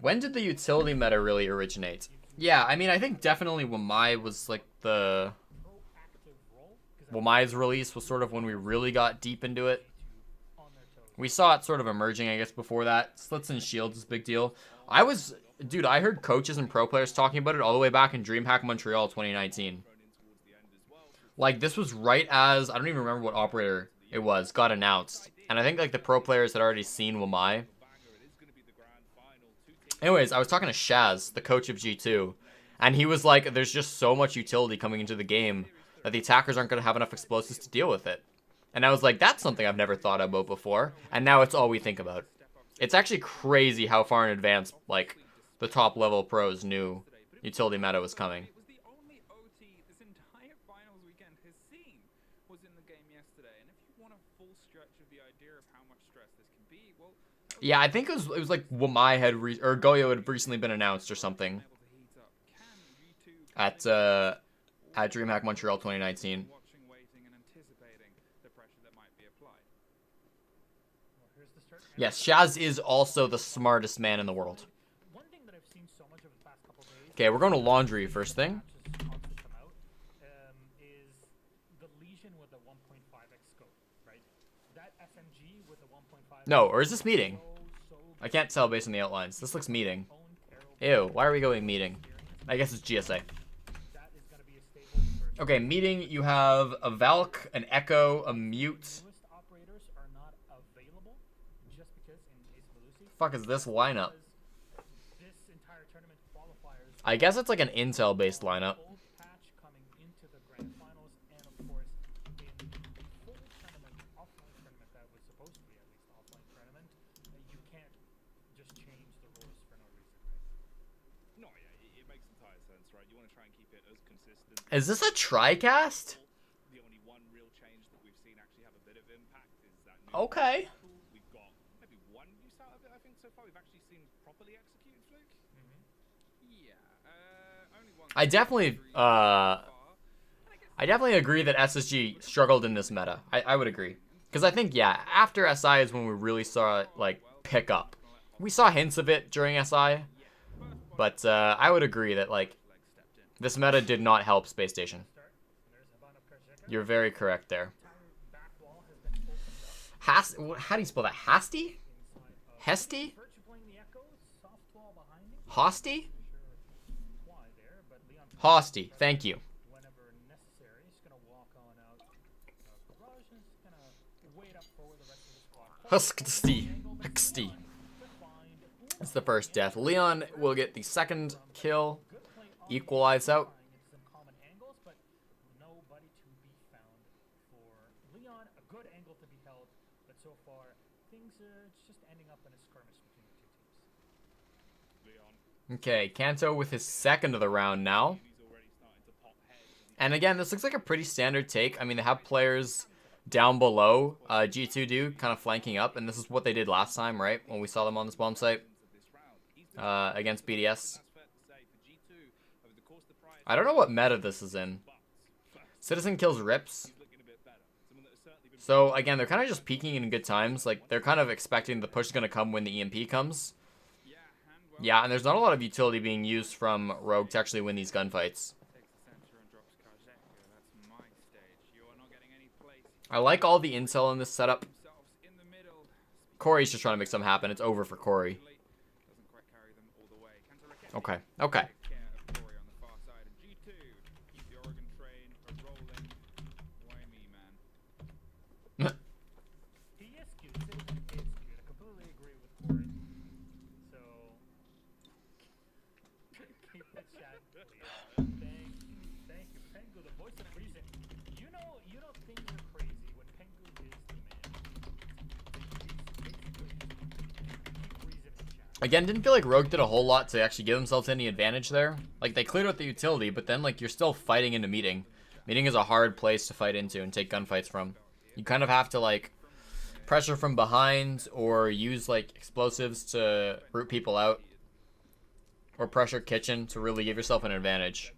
When did the utility meta really originate? Yeah, I mean, I think definitely Wamai was like the... Wamai's release was sort of when we really got deep into it. We saw it sort of emerging, I guess, before that. Slits and shields is a big deal. Dude, I heard coaches and pro players talking about it all the way back in DreamHack Montreal 2019. Like, this was right as, I don't even remember what operator it was, got announced. And I think, like, the pro players had already seen Wamai. Anyways, I was talking to Shaz, the coach of G2, and he was like, there's just so much utility coming into the game that the attackers aren't going to have enough explosives to deal with it. And I was like, that's something I've never thought about before, and now it's all we think about. It's actually crazy how far in advance, like, the top level pros knew utility meta was coming. Yeah, I think it was like Wamai had or Goyo had recently been announced or something at DreamHack Montreal 2019. Yes, Shaz is also the smartest man in the world. Okay, we're going to laundry first thing. No, or is this meeting? I can't tell based on the outlines. This looks meeting. Ew, why are we going meeting? I guess it's GSA. Okay, meeting, you have a Valk, an Echo, a Mute. Fuck is this lineup? I guess it's like an Intel-based lineup. Is this a TriCast? Okay. I definitely agree that SSG struggled in this meta. I would agree. Because I think, yeah, after SI is when we really saw it, like, pick up. We saw hints of it during SI. But I would agree that, like, this meta did not help Space Station. You're very correct there. How do you spell that? Hasty? Hesty? Hosty? Hosty, thank you. Husksty. Husksty. That's the first death. Leon will get the second kill. Equalize out. Okay, Kanto with his second of the round now. And again, this looks like a pretty standard take. I mean, they have players down below G2 do, kind of flanking up, and this is what they did last time, right? When we saw them on this bomb site against BDS. I don't know what meta this is in. Citizen kills Rips. So, again, they're kind of just peeking in good times. Like, they're kind of expecting the push is going to come when the EMP comes. Yeah, and there's not a lot of utility being used from Rogue to actually win these gunfights. I like all the intel in this setup. Corey's just trying to make something happen. It's over for Corey. Okay, okay. Again, didn't feel like Rogue did a whole lot to actually give themselves any advantage there. Like, they cleared out the utility, but then, like, you're still fighting into meeting. Meeting is a hard place to fight into and take gunfights from. You kind of have to, like, pressure from behind or use, like, explosives to root people out. Or pressure kitchen to really give yourself an advantage.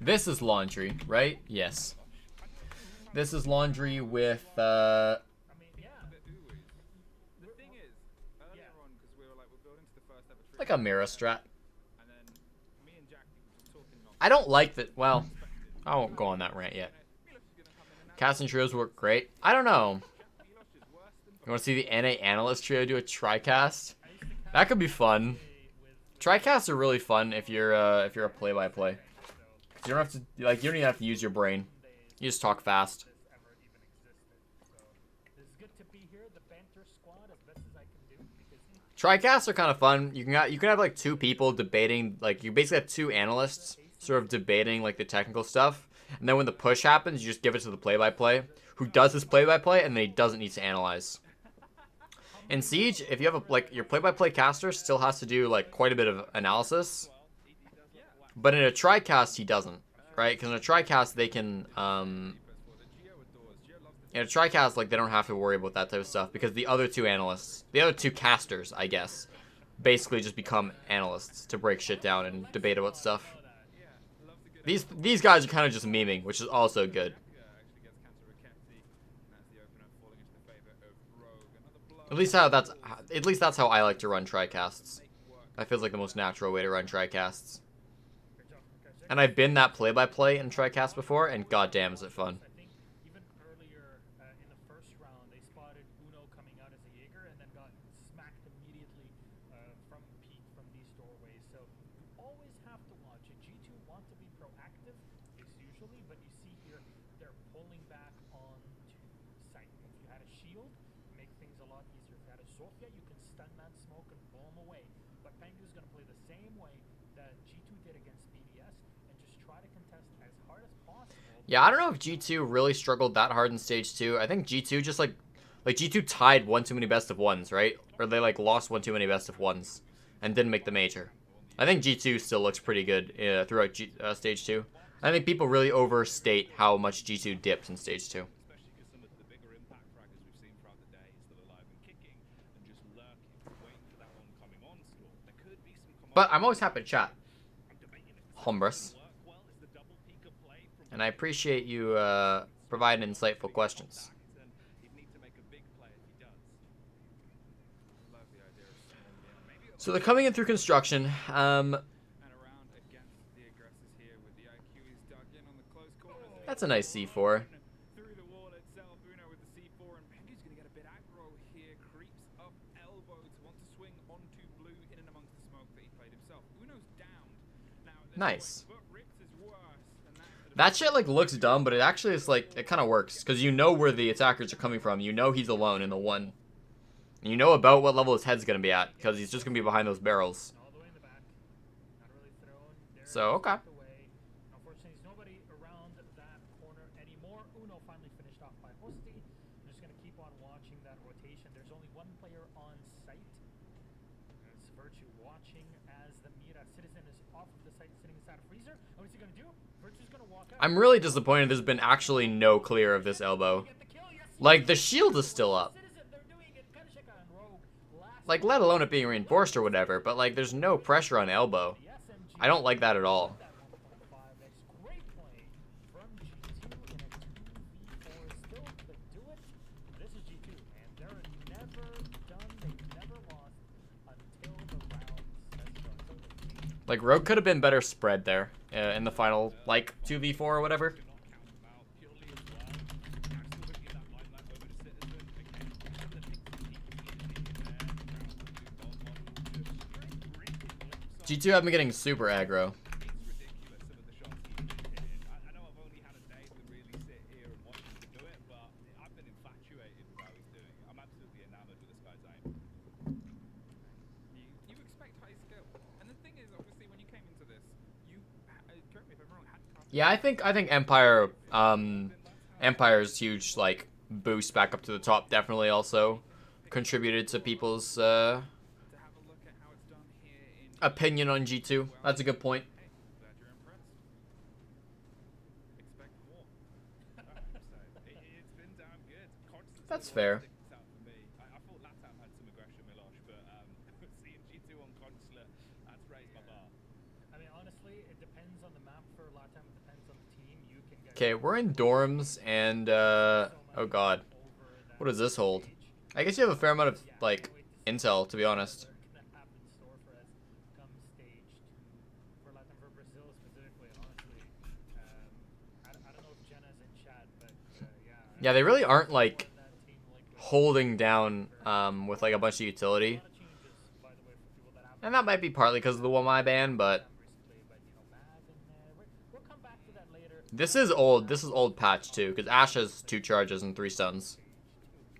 This is laundry, right? Yes. This is laundry with, like a mirror strat. I don't like that. Well, I won't go on that rant yet. Cast and trios work great. I don't know. You want to see the NA analyst trio do a TriCast? That could be fun. TriCasts are really fun if you're a play-by-play. You don't have to you don't even have to use your brain. You just talk fast. TriCasts are kind of fun. You can have like two people debating, like you basically have two analysts sort of debating like the technical stuff, and then when the push happens, you just give it to the play-by-play who does his play-by-play, and then he doesn't need to analyze. In Siege, if you have your play-by-play caster still has to do like quite a bit of analysis, but in a TriCast he doesn't, right? Because in a TriCast they can in a TriCast, like, they don't have to worry about that type of stuff because the other two analysts, the other two casters, I guess, basically just become analysts to break shit down and debate about stuff. These guys are kind of just memeing, which is also good. At least that's how I like to run TriCasts. That feels like the most natural way to run TriCasts. And I've been that play-by-play in TriCast before, and goddamn is it fun. Yeah, I don't know if G2 really struggled that hard in stage 2. I think G2 just like G2 tied one too many best of ones, right? Or they like lost one too many best of ones and didn't make the major. I think G2 still looks pretty good throughout stage 2. I think people really overstate how much G2 dipped in stage 2. But I'm always happy to chat. Humbrus. And I appreciate you providing insightful questions. So they're coming in through construction. That's a nice C4. Nice. That shit like looks dumb, but it actually is like, it kind of works because you know where the attackers are coming from. You know he's alone in the one. And you know about what level his head's gonna be at because he's just gonna be behind those barrels. So okay. I'm really disappointed there's been actually no clear of this elbow. Like, the shield is still up. Like, let alone it being reinforced or whatever, but like, there's no pressure on elbow. I don't like that at all. Like, Rogue could have been better spread there in the final, like, 2v4 or whatever. G2 have been getting super aggro. Yeah, I think Empire Empire's huge like boost back up to the top definitely also contributed to people's opinion on G2. That's a good point. That's fair. Okay, we're in dorms, and, oh god. What does this hold? I guess you have a fair amount of, like, intel, to be honest. Yeah, they really aren't, like, holding down, with, like, a bunch of utility. And that might be partly because of the Wamai ban, but... This is old. This is old patch, too, because Ash has 2 charges and 3 stuns.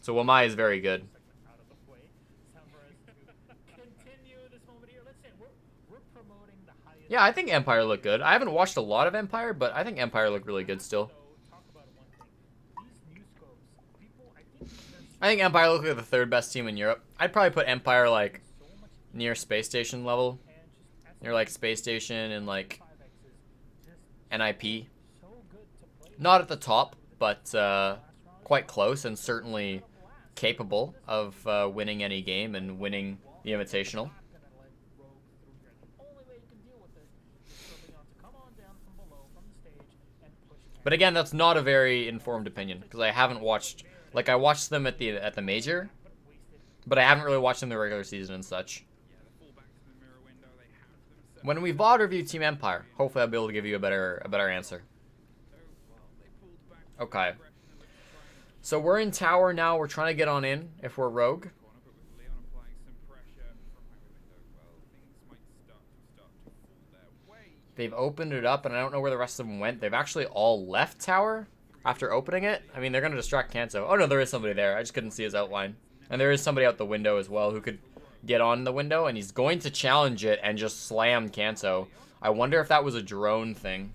So Wamai is very good. Yeah, I think Empire looked good. I haven't watched a lot of Empire, but I think Empire looked really good still. I think Empire looked like the 3rd best team in Europe. I'd probably put Empire, like, near Space Station level. Near, like, Space Station and, like, NIP. Not at the top, but quite close and certainly capable of winning any game and winning the Invitational. But again, that's not a very informed opinion because I haven't watched. Like, I watched them at the major, but I haven't really watched them in the regular season and such. When we VOD review Team Empire, hopefully I'll be able to give you a better answer. Okay. So we're in tower now. We're trying to get on in if we're rogue. They've opened it up, and I don't know where the rest of them went. They've actually all left tower after opening it. I mean, they're going to distract Kanto. Oh, no, there is somebody there. I just couldn't see his outline. And there is somebody out the window as well who could get on the window, and he's going to challenge it and just slam Kanto. I wonder if that was a drone thing.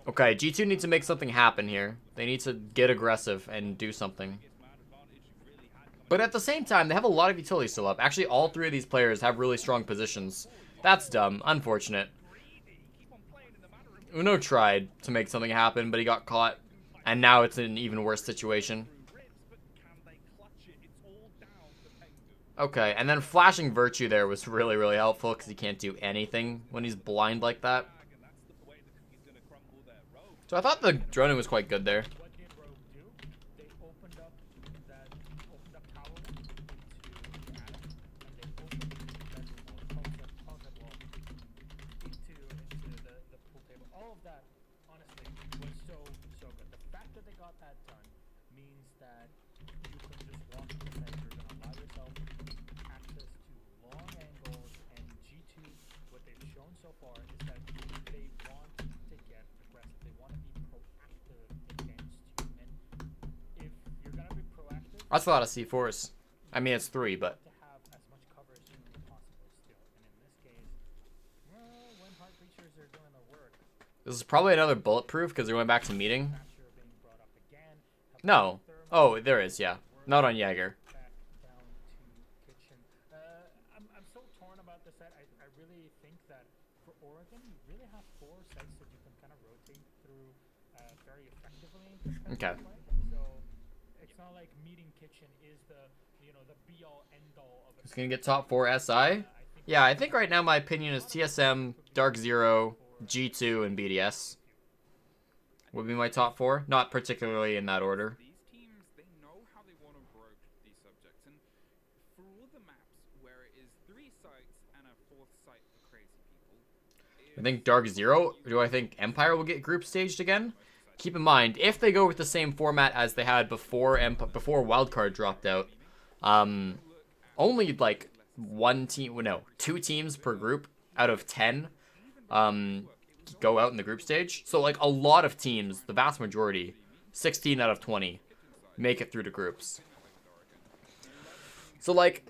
Okay, G2 needs to make something happen here. They need to get aggressive and do something. But at the same time, they have a lot of utility still up. Actually, all 3 of these players have really strong positions. That's dumb. Unfortunate. Uno tried to make something happen, but he got caught. And now it's an even worse situation. Okay, and then flashing Virtue there was really, really helpful because he can't do anything when he's blind like that. So I thought the droning was quite good there. That's a lot of C4s. I mean, it's 3, but... This is probably another bulletproof because they're going back to meeting. No. Oh, there is, yeah. Not on Jaeger. I'm so torn about this set. I really think that for Oregon, you really have 4 sets that you can kind of rotate through very effectively. Okay. So it's not like meeting kitchen is the be all end all of it. Who's gonna get top 4 SI? Yeah, I think right now my opinion is TSM, Dark Zero, G2, and BDS would be my top 4. Not particularly in that order. These teams, they know how they want to broach these subjects, and for all the maps where it is 3 sites and a 4th site for crazy people. I think Dark Zero. Do I think Empire will get group staged again? Keep in mind, if they go with the same format as they had before Wildcard dropped out, only like 2 teams per group out of 10 go out in the group stage. So like a lot of teams, the vast majority, 16 out of 20, make it through to groups. So like,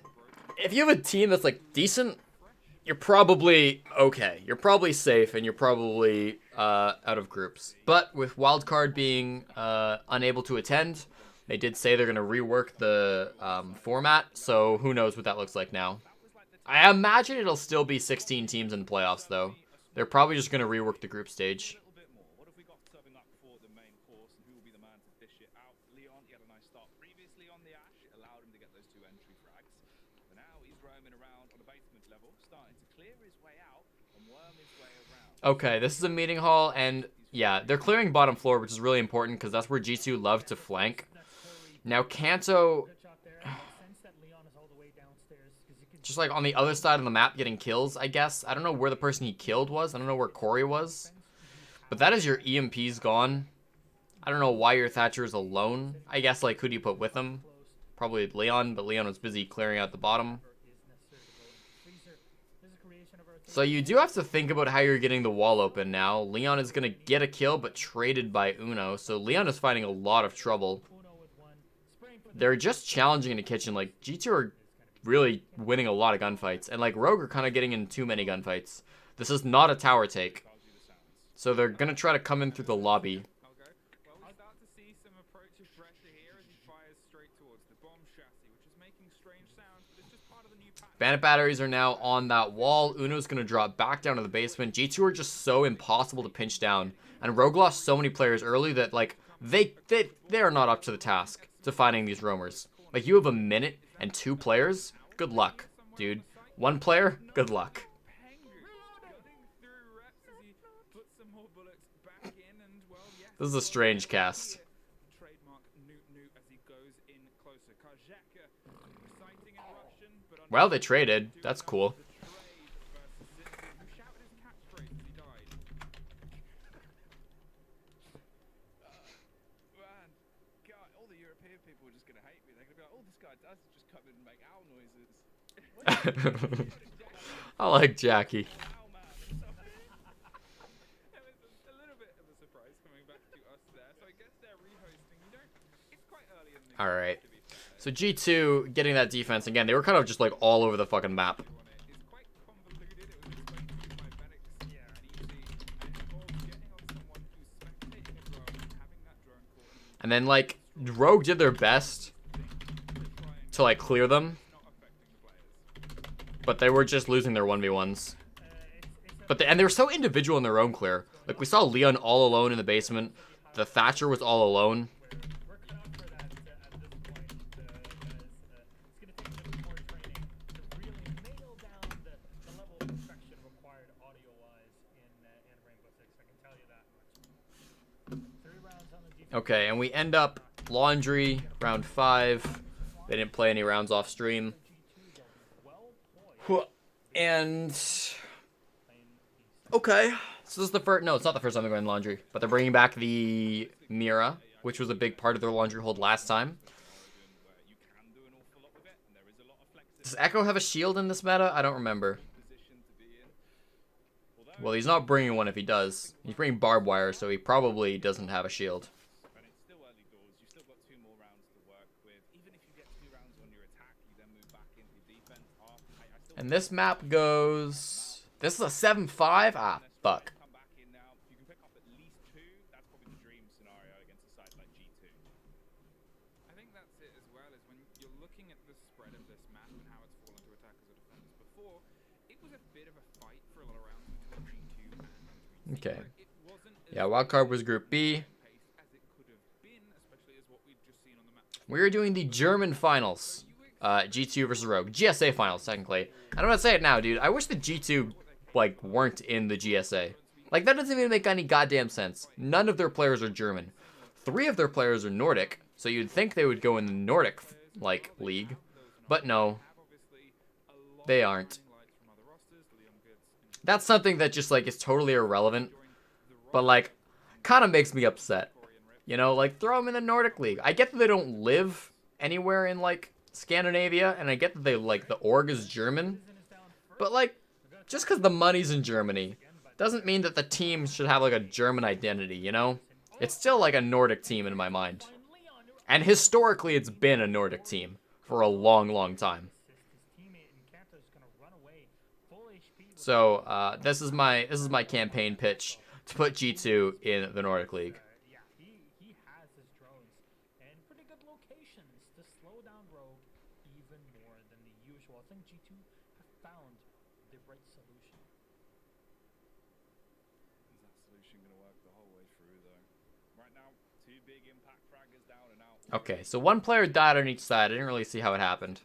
if you have a team that's like decent, you're probably okay. You're probably safe, and you're probably out of groups. But with Wildcard being unable to attend, they did say they're going to rework the format, so who knows what that looks like now. I imagine it'll still be 16 teams in the playoffs, though. They're probably just going to rework the group stage. What if we got serving up for the main course, and who will be the man to dish it out? Leon, he had a nice start previously on the Ash. It allowed him to get those 2 entry frags. But now he's Okay, this is a meeting hall, and yeah, they're clearing bottom floor, which is really important because that's where G2 love to flank. Now Kanto, just like on the other side of the map getting kills, I guess. I don't know where the person he killed was. I don't know where Corey was. But that is your EMPs gone. I don't know why your Thatcher is alone. I guess, like, who do you put with him? Probably Leon, but Leon was busy clearing out the bottom. So you do have to think about how you're getting the wall open now. Leon is going to get a kill, but traded by Uno. So Leon is finding a lot of trouble. They're just challenging in the kitchen. Like, G2 are really winning a lot of gunfights. And, like, Rogue are kind of getting in too many gunfights. This is not a tower take. So they're going to try to come in through the lobby. Bandit batteries are now on that wall. Uno's going to drop back down to the basement. G2 are just so impossible to pinch down. And Rogue lost so many players early that, like, they are not up to the task to finding these roamers. Like, you have a minute and 2 players? Good luck, dude. 1 player? Good luck. This is a strange cast. Well, they traded. That's cool. I like Jackie. All right. So G2 getting that defense again. They were kind of just like all over the fucking map. And then like Rogue did their best to like clear them. But they were just losing their 1v1s. And they were so individual in their own clear. Like we saw Leon all alone in the basement. The Thatcher was all alone. Okay, and we end up Laundry, round 5. They didn't play any rounds off stream. And... okay. So this is the first... no, it's not the first time they're going Laundry. But they're bringing back the Mira, which was a big part of their Laundry hold last time. Does Echo have a shield in this meta? I don't remember. Well, he's not bringing one if he does. He's bringing barbed wire, so he probably doesn't have a shield. And this map goes... this is a 7-5? Ah, fuck. Okay. Yeah, wildcard was Group B. We're doing the German finals. G2 versus Rogue. GSA Finals, technically. I don't want to say it now, dude. I wish the G2, like, weren't in the GSA. Like, that doesn't even make any goddamn sense. None of their players are German. 3 of their players are Nordic, so you'd think they would go in the Nordic, like, league. But no. They aren't. That's something that just, like, is totally irrelevant. But, like, kind of makes me upset. You know, like, throw them in the Nordic league. I get that they don't live anywhere in, like, Scandinavia, and I get that they, like, the org is German. But, like, just because the money's in Germany doesn't mean that the team should have, like, a German identity, you know? It's still, like, a Nordic team in my mind. And historically, it's been a Nordic team for a long, long time. So, this is my campaign pitch to put G2 in the Nordic League. Yeah, he has his drones and pretty good locations to slow down Rogue even more than the usual. I think G2 have found the right solution. Is that solution going to work the whole way through, though? Right now, 2 big impact fraggers down and out. Okay, so 1 player died on each side. I didn't really see how it happened.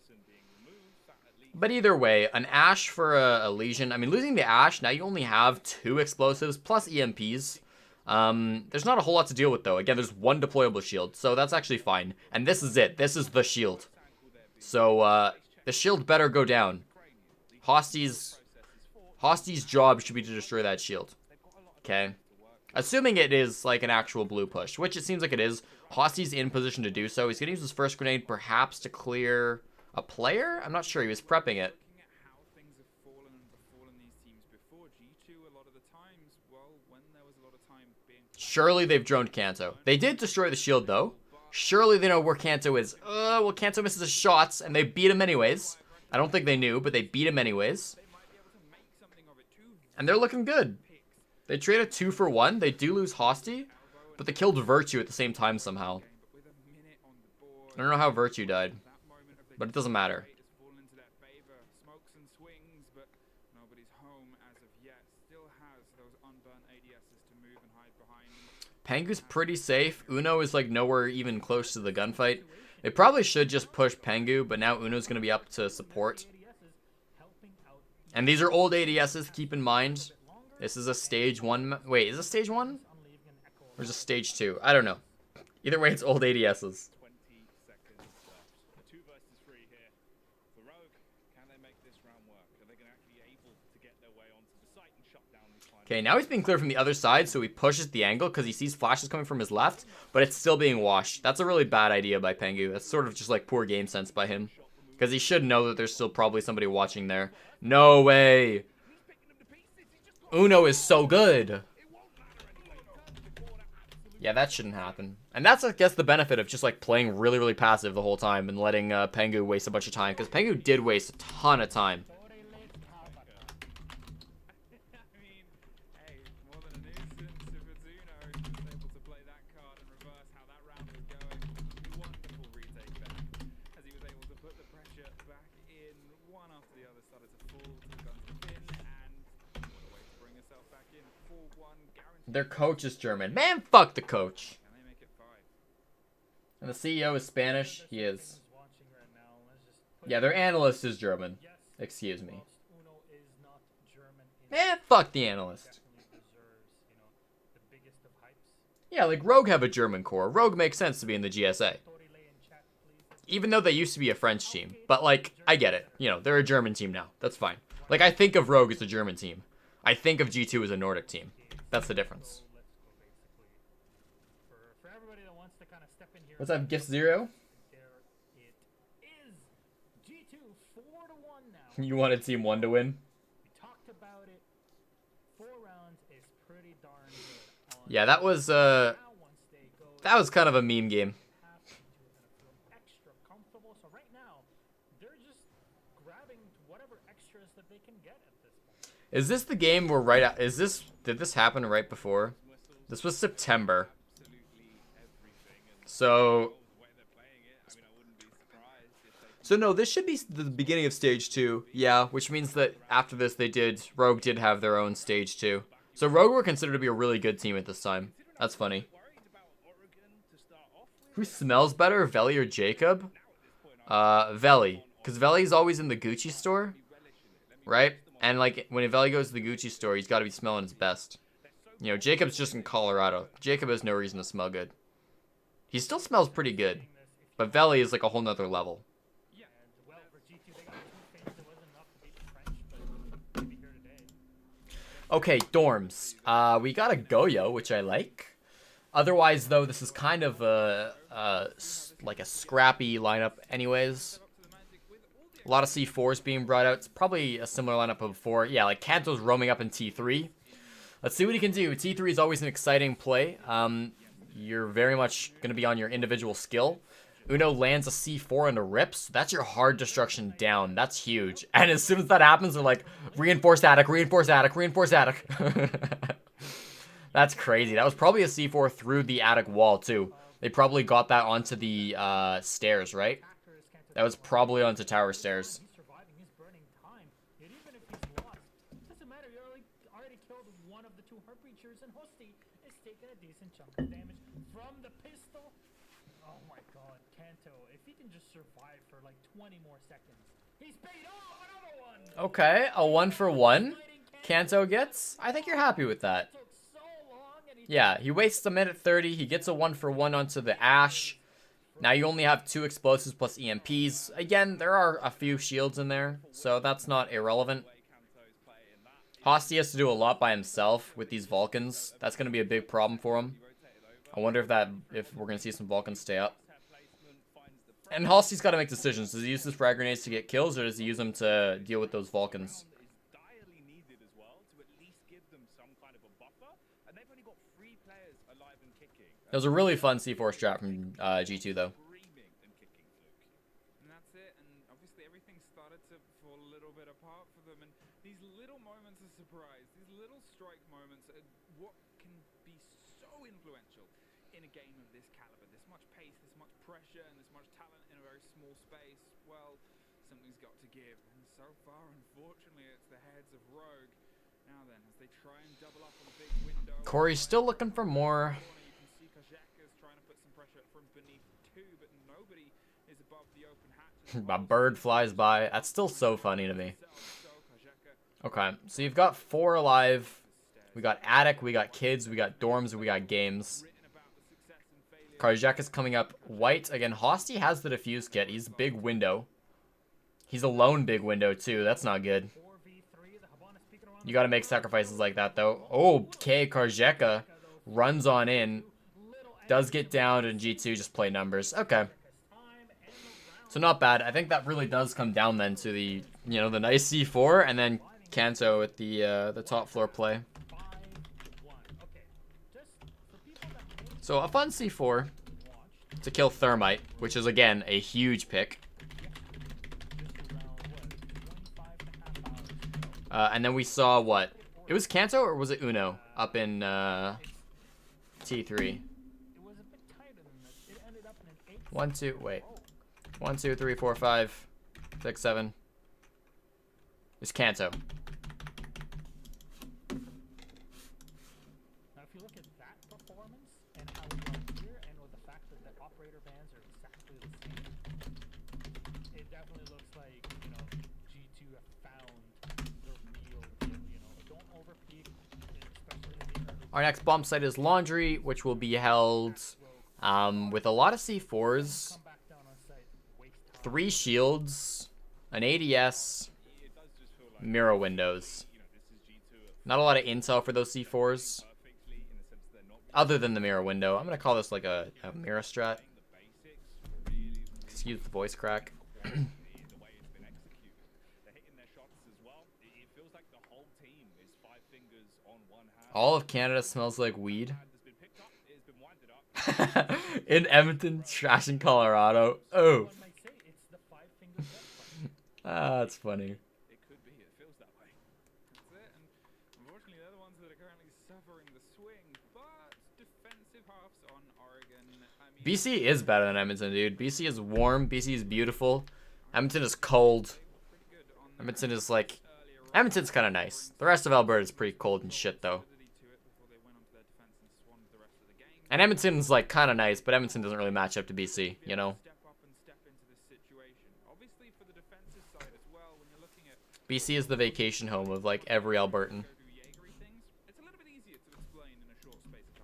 But either way, an Ashe for a Legion. I mean, losing the Ashe, now you only have 2 explosives plus EMPs. There's not a whole lot to deal with, though. Again, there's 1 deployable shield, so that's actually fine. And this is it. This is the shield. So, the shield better go down. Hosty's job should be to destroy that shield. Okay? Assuming it is, like, an actual blue push, which it seems like it is. Hosty's in position to do so. He's going to use his first grenade, perhaps, to clear a player? I'm not sure. He was prepping it. Looking at how things have fallen and befallen these teams before, G2 a lot of the times, well, when there was a lot of time being... Surely they've droned Kanto. They did destroy the shield, though. Surely they know where Kanto is. Well, Kanto misses his shots, and they beat him anyways. I don't think they knew, but they beat him anyways. They might be able to make something of it too. And they're looking good. They trade a 2 for 1. They do lose Hosty, but they killed Virtue at the same time somehow. But with a minute on the board, I don't know how Virtue died, that moment of the but it doesn't matter. has fallen into their favor. Smokes and swings, but nobody's home as of yet. Still has those unburnt ADSs to move and hide behind. Pengu's pretty safe. Uno is like nowhere even close to the gunfight. They probably should just push Pengu, but now Uno's going to be up to support. And these are old ADSs, keep in mind. This is a stage 1. Wait, is it stage 1? Or is it stage 2? I don't know. Either way, it's old ADSs. 20 seconds left. 2 versus 3 here. For Rogue, can they make this round work? Are they going to actually be able to get their way onto the site and shut down these final? Okay, now he's being cleared from the other side, so he pushes the angle because he sees flashes coming from his left, but it's still being washed. That's a really bad idea by Pengu. That's sort of just like poor game sense by him. Because he should know that there's still probably somebody watching there. No way! Uno is so good! Yeah, that shouldn't happen. And that's, I guess, the benefit of just, like, playing really, really passive the whole time and letting Pengu waste a bunch of time. Because Pengu did waste a ton of time. I mean, hey, more than a nuisance if it's Uno who's able to play that card and reverse how that round was going. Wonderful retake there, as he was able to put the pressure back in. One after the other started to fall to the gun's pin, and what a way to bring herself back in. 4-1 guaranteed. Their coach is German. Man, fuck the coach. Can they make it 5? And the CEO is Spanish. He is. Yeah, their analyst is German. Excuse me. Man, fuck the analyst. Yeah, like Rogue have a German core. Rogue makes sense to be in the GSA. Even though they used to be a French team. But, like, I get it. You know, they're a German team now. That's fine. Like, I think of Rogue as a German team. I think of G2 as a Nordic team. That's the difference. What's up, Gift Zero? You wanted Team 1 to win? Yeah, that was kind of a meme game. Is this the game where did this happen right before? This was September. So no, this should be the beginning of stage 2. Yeah, which means that after this Rogue did have their own stage 2. So Rogue were considered to be a really good team at this time. That's funny. Who smells better, Veli or Jacob? Veli. Because Veli's always in the Gucci store. Right? And like when Veli goes to the Gucci store, he's got to be smelling his best. You know, Jacob's just in Colorado. Jacob has no reason to smell good. He still smells pretty good. But Veli is like a whole nother level. Okay, dorms. We got a Goyo, which I like. Otherwise, though, this is kind of like a scrappy lineup anyways. A lot of C4s being brought out. It's probably a similar lineup of before. Yeah, like Kanto's roaming up in T3. Let's see what he can do. T3 is always an exciting play. You're very much going to be on your individual skill. Uno lands a C4 into rips. That's your hard destruction down. That's huge. And as soon as that happens, they're like, reinforce attic, reinforce attic, reinforce attic. That's crazy. That was probably a C4 through the attic wall, too. They probably got that onto the stairs, right? That was probably onto tower stairs. Oh my god, Kanto, if he can just survive for like 20 more seconds, He's paid off another one. Okay, a 1-for-1 Kanto gets. I think you're happy with that. Took so long, and he Yeah, he wastes a minute 30. He gets a 1-for-1 onto the Ash. Now you only have 2 explosives plus EMPs. Again, there are a few shields in there, so that's not irrelevant. Hosty has to do a lot by himself with these Vulcans. That's going to be a big problem for him. I wonder if we're going to see some Vulcans stay up. And Hosty's got to make decisions. Does he use his frag grenades to get kills, or does he use them to deal with those Vulcans? It was a really fun C4 strat from G2, though. And that's it, and obviously everything started to fall a little bit apart for them, and these little moments of surprise, these little strike moments are what can be so influential in a game of this caliber. This much pace, this much pressure, and this much talent in a very small space. Well, something's got to give, and so far, unfortunately, it's the heads of Rogue. Now then, as they try and double up on a big window. Corey's still looking for more. You can see Kajaka's trying to put some pressure from beneath too, but nobody is above the open hatch. A bird flies by. That's still so funny to me. Okay, so you've got 4 alive. We got attic, we got kids, we got dorms, and we got games. Karjak is coming up white. Again, Hosty has the defuse kit. He's big window. He's a lone big window, too. That's not good. You got to make sacrifices like that, though. Oh, okay, Karjeka runs on in. Does get down, and G2 just play numbers. Okay. So not bad. I think that really does come down then to the, the nice C4, and then Kanto at the top floor play. So a fun C4 to kill Thermite, which is again a huge pick. And then we saw what? It was Kanto or was it Uno up in T3? 1, 2, wait. 1, 2, 3, 4, 5, 6, 7. It's Kanto. Now, if you look at that performance and how we won here, and with the fact that the operator bands are exactly the same, it definitely looks like, G2 have found the real deal, Don't overpeak, especially in the early. Our next bomb site is Laundry, which will be held with a lot of C4s, 3 shields, an ADS, mirror windows. Not a lot of intel for those C4s, other than the mirror window. I'm going to call this like a mirror strat. Excuse the voice crack. All of Canada smells like weed. In Edmonton, trash in Colorado. Oh. That's funny. It could be. It feels that way. That's it. And unfortunately, they're the ones that are currently suffering the swing. But defensive halves on Oregon. BC is better than Edmonton, dude. BC is warm. BC is beautiful. Edmonton is cold. Edmonton is like... Edmonton's kind of nice. The rest of Alberta is pretty cold and shit, though. And Edmonton's like kind of nice, but Edmonton doesn't really match up to BC, BC is the vacation home of like every Albertan. It's a little bit easier to explain in a short space of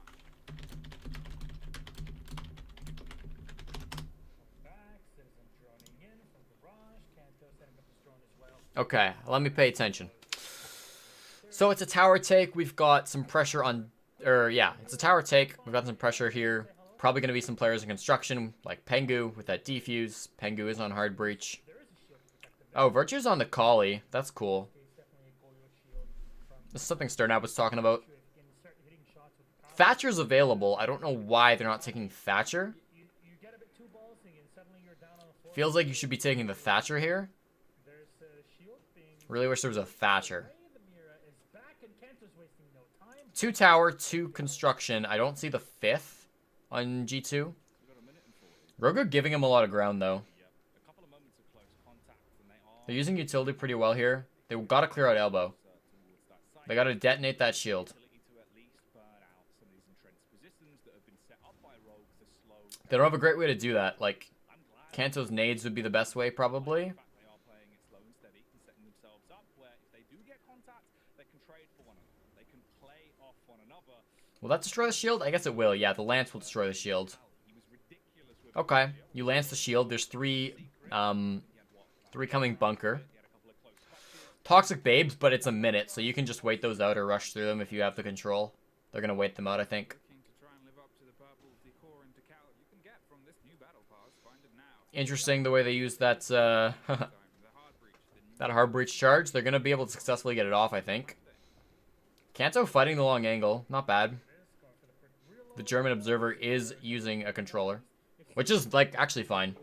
time. Okay, let me pay attention. So it's a tower take. We've got some pressure on... it's a tower take. We've got some pressure here. Probably going to be some players in construction, like Pengu with that defuse. Pengu is on hard breach. Oh, Virtue's on the Collie. That's cool. This is something Sternab was talking about. Thatcher's available. I don't know why they're not taking Thatcher. Feels like you should be taking the Thatcher here. Really wish there was a Thatcher. 2 tower, 2 construction. I don't see the 5th on G2. Rogu giving him a lot of ground, though. They're using utility pretty well here. They've got to clear out elbow. They got to detonate that shield. They don't have a great way to do that. Like, Kanto's nades would be the best way, probably. sets up where if they do get contact, they can trade for one another. They can play off one another. Will that destroy the shield? I guess it will. Yeah, the lance will destroy the shield. He was ridiculous with Okay, you lance the shield. There's three coming bunker. he had a couple of close touches. Toxic babes, but it's a minute, so you can just wait those out or rush through them if you have the control. They're gonna wait them out, I think. Looking to try and live up to the purple decor and decal you can get from this new battle pass. Find it now. Interesting the way they use that The hard breach. that hard breach charge. They're gonna be able to successfully get it off, I think. Kanto fighting the long angle, not bad. The German observer is using a controller, which is like actually fine.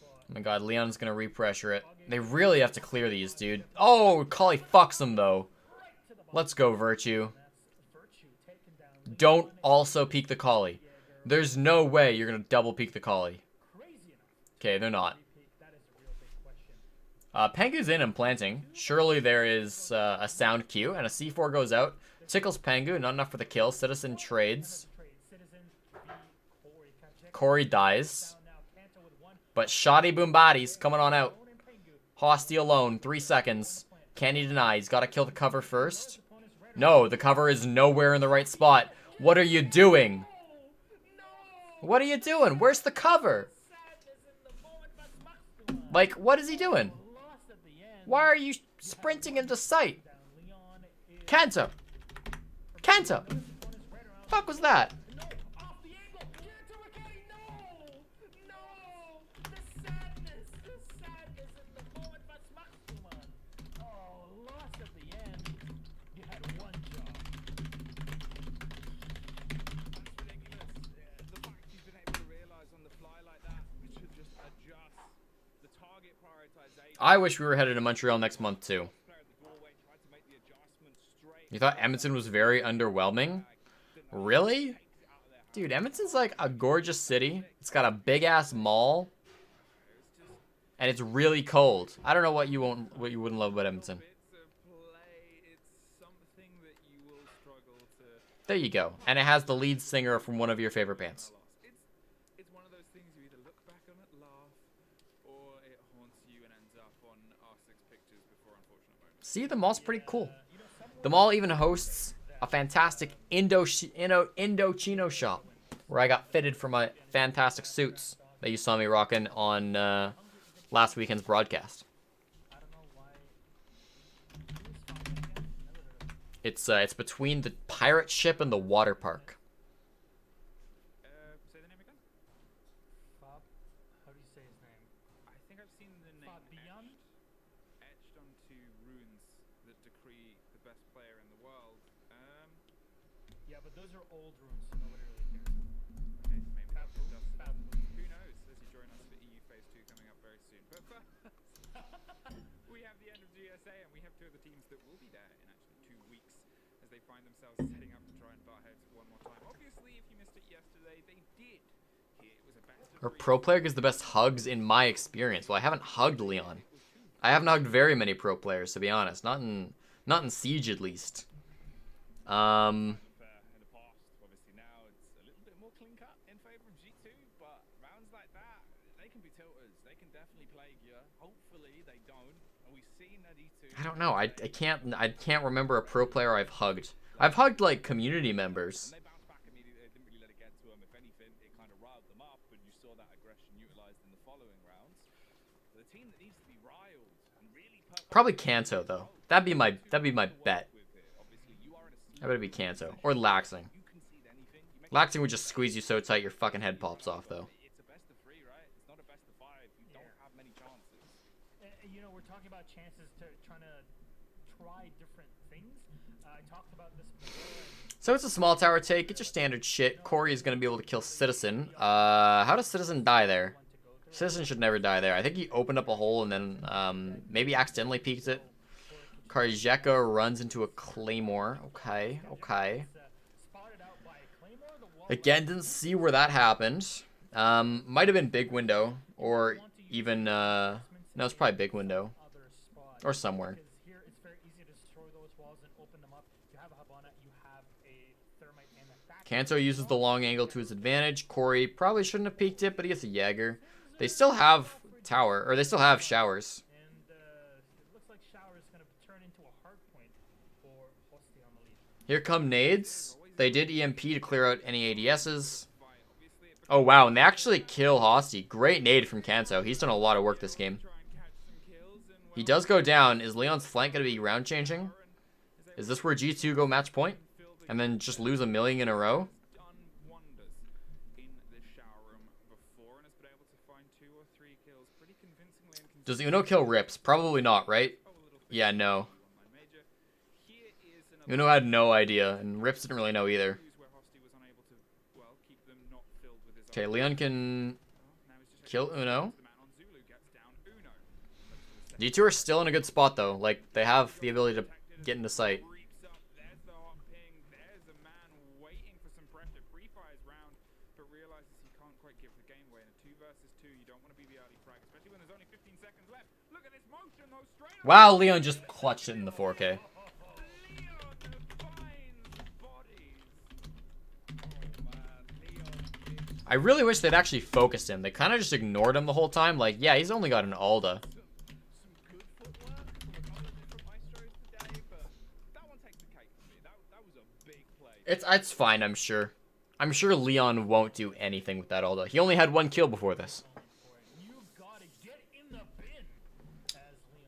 Oh my god, Leon's gonna repressure it. They really have to clear these, dude. Oh, Kali fucks him though. Let's go, Virtue. Don't also peek the Kali. There's no way you're gonna double peek the Kali. Okay, they're not. Pengu's in and planting. Surely there is a sound cue, and a C4 goes out. Tickles Pengu, not enough for the kill. Citizen trades. Corey dies. But Shoddy Boombadi's coming on out. Hosty alone, 3 seconds. Can he deny? He's got to kill the cover first. No, the cover is nowhere in the right spot. What are you doing? What are you doing? Where's the cover? Like, what is he doing? Why are you sprinting into sight? Kanto! Kanto! Fuck was that? I wish we were headed to Montreal next month too. You thought Edmonton was very underwhelming? Really? Dude, Edmonton's like a gorgeous city. It's got a big ass mall. And it's really cold. I don't know what you wouldn't love about Edmonton. There you go. And it has the lead singer from one of your favorite bands. It's one of those things you either look back on it, laugh, or it haunts you and ends up on R6 pictures before unfortunate moments. See, the mall's pretty cool. The mall even hosts a fantastic Indochino shop where I got fitted for my fantastic suits that you saw me rocking on last weekend's broadcast. It's between the pirate ship and the water park. Say the name again? Fab, how do you say his name? I think I've seen the name Fabian? etched onto runes that decree the best player in the world. Yeah, but those are old runes, so nobody really cares. Okay, maybe that's Fab, just Fab. who knows as you join us for EU Phase 2 coming up very soon. But first, we have the end of GSA and we have two of the teams that will be there in actually 2 weeks as they find themselves setting up to try and butt heads one more time. Obviously, if you missed it yesterday, they did. Here it was a best of Our three. pro player gives the best hugs in my experience. Well, I haven't hugged Leon. I haven't hugged very many pro players, to be honest. Not in Siege, at least. In the past, obviously now it's a little bit more clean cut in favor of G2, but rounds like that, they can be tilters. They can definitely plague you. Hopefully they don't. And we've seen that E2. I don't know. I can't remember a pro player I've hugged. I've hugged like community members. And they bounced back immediately. They didn't really let it get to them. If anything, it kind of riled them up, and you saw that aggression utilized in the following rounds. The team that needs to be riled and really Probably Kanto though. That'd be my bet. with it. Obviously, you are in a I bet it'd be Kanto or Laxing. you concede anything. You make Laxing would just squeeze you so tight your fucking head pops off though. it's a best of 3, right? It's not a best of 5. You don't have many chances. You know, we're talking about chances to trying to try different things. I talked about this before. So it's a small tower take. It's your standard shit. Corey is gonna be able to kill Citizen. How does Citizen die there? Citizen should never die there. I think he opened up a hole and then maybe accidentally peeked it. Karjeka runs into a claymore. Okay, okay. Spotted out by a claymore. The wall Again, didn't see where that happened. Might have been big window or even no, it's probably big window other spot. or somewhere. Because here it's very easy to destroy those walls and open them up. You have a Habana, you have a thermite and a thatch. Kanto uses the long angle to his advantage. Corey probably shouldn't have peeked it, but he gets a Jaeger. They still have tower. Or they still have showers. And it looks like shower is going to turn into a hard point for Hosty on the lead. Here come nades. They did EMP to clear out any ADSs. Oh, wow. And they actually kill Hosty. Great nade from Kanto. He's done a lot of work this game. He does go down. Is Leon's flank going to be round changing? Is this where G2 go match point? And then just lose a million in a row? Does Uno kill Rips? Probably not, right? Yeah, no. Uno had no idea, and Rips didn't really know either. Okay, Leon can kill Uno. G2 are still in a good spot, though. Like, they have the ability to get into sight. Wow, Leon just clutched it in the 4K. I really wish they'd actually focused him. They kind of just ignored him the whole time. Like, yeah, he's only got an Alda. It's fine, I'm sure. I'm sure Leon won't do anything with that Alda. He only had 1 kill before this.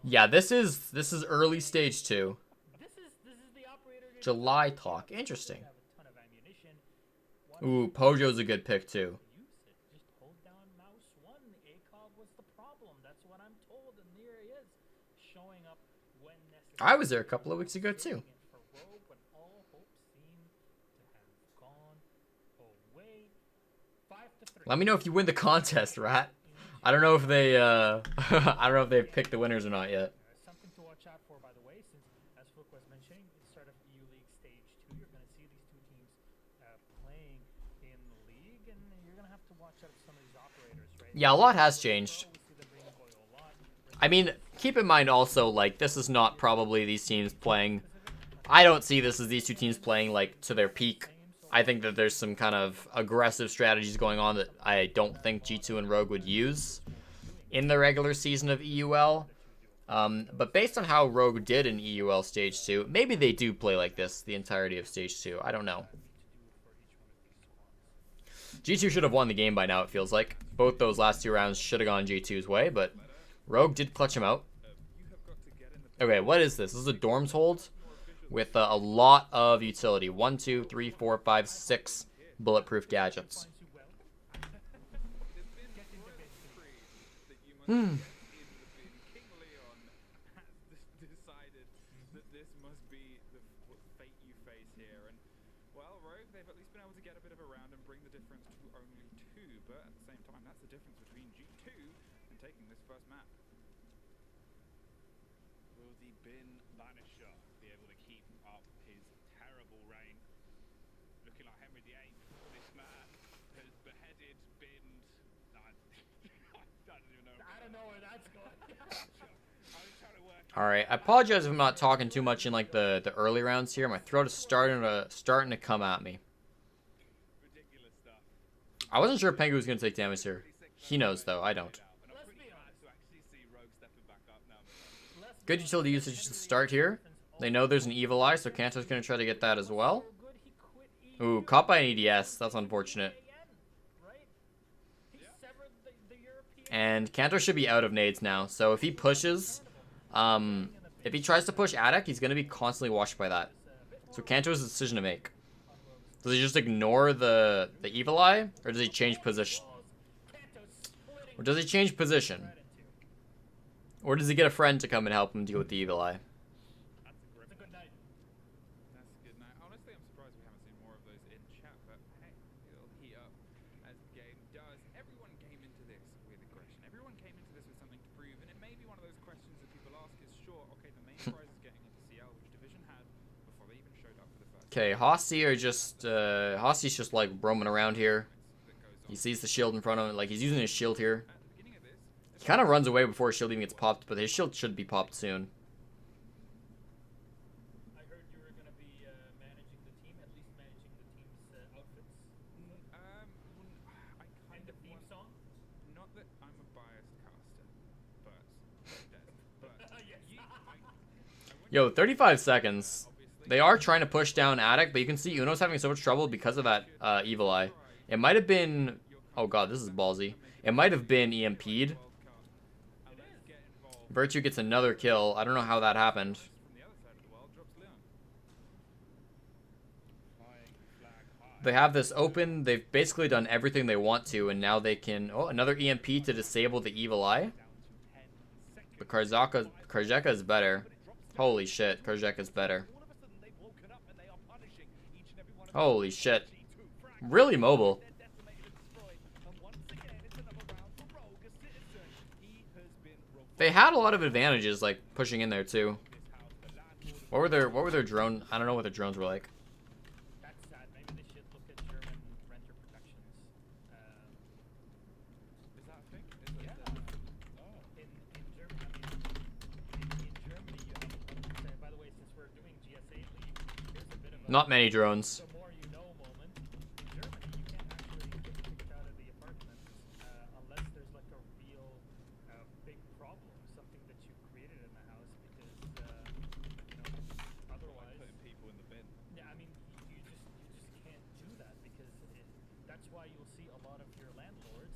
Yeah, this is early stage 2. July talk. Interesting. Ooh, Pojo's a good pick too. I was there a couple of weeks ago too. Let me know if you win the contest, Rat. I don't know if they I don't know if they've picked the winners or not yet. Something to watch out for, by the way, since as Fook was mentioning, at the start of EU League Stage 2, you're going to see these two teams playing in the league, and you're going to have to watch out for some of these operators, right? Yeah, a lot has changed. I mean, keep in mind also, like, this is not probably these teams playing. I don't see this as these two teams playing, like, to their peak. I think that there's some kind of aggressive strategies going on that I don't think G2 and Rogue would use in the regular season of EUL. But based on how Rogue did in EUL Stage 2, maybe they do play like this the entirety of Stage 2. I don't know. G2 should have won the game by now, it feels like. Both those last 2 rounds should have gone G2's way, but Rogue did clutch him out. Okay, what is this? This is a Dorms hold with a lot of utility. 1, 2, 3, 4, 5, 6 bulletproof gadgets. Alright, I apologize if I'm not talking too much in like the early rounds here. My throat is starting to come at me. I wasn't sure if Pengu was going to take damage here. He knows though, I don't. Good utility usage to start here. They know there's an Evil Eye, so Kanto's going to try to get that as well. Ooh, caught by an EDS. That's unfortunate. And Kanto should be out of nades now, so if he pushes... if he tries to push Attic, he's going to be constantly watched by that. So Kanto has a decision to make. Does he just ignore the Evil Eye? Or does he change position? Or does he change position? Or does he get a friend to come and help him deal with the Evil Eye? Okay, Hosty are just, Hosty's just like roaming around here. He sees the shield in front of him, like he's using his shield here. He kind of runs away before his shield even gets popped, but his shield should be popped soon. I heard you were going to be managing the team, at least managing the team's outfits. And the theme song? Not that I'm a biased caster, Yo, 35 seconds. They are trying to push down Attic, but you can see Uno's having so much trouble because of that Evil Eye. It might have been... Oh god, this is ballsy. It might have been EMP'd. Virtue gets another kill. I don't know how that happened. They have this open. They've basically done everything they want to, and now they can... Oh, another EMP to disable the Evil Eye. But Karjeka is better. Holy shit, Karjeka is better. Holy shit. Really mobile. They had a lot of advantages, like pushing in there too. What were their drone? I don't know what their drones were like. That's sad. Maybe they should look at German renter protections. Is that a thing? Yeah. In Germany, I mean, in Germany, you have. By the way, since we're doing GSA League, here's a bit of a Not many drones. the more you know moment. In Germany, you can't actually get kicked out of the apartment unless there's like a real big problem, something that you created in the house, because otherwise. Putting people in the bin. Yeah, I mean, you just can't do that, because that's why you'll see a lot of your landlords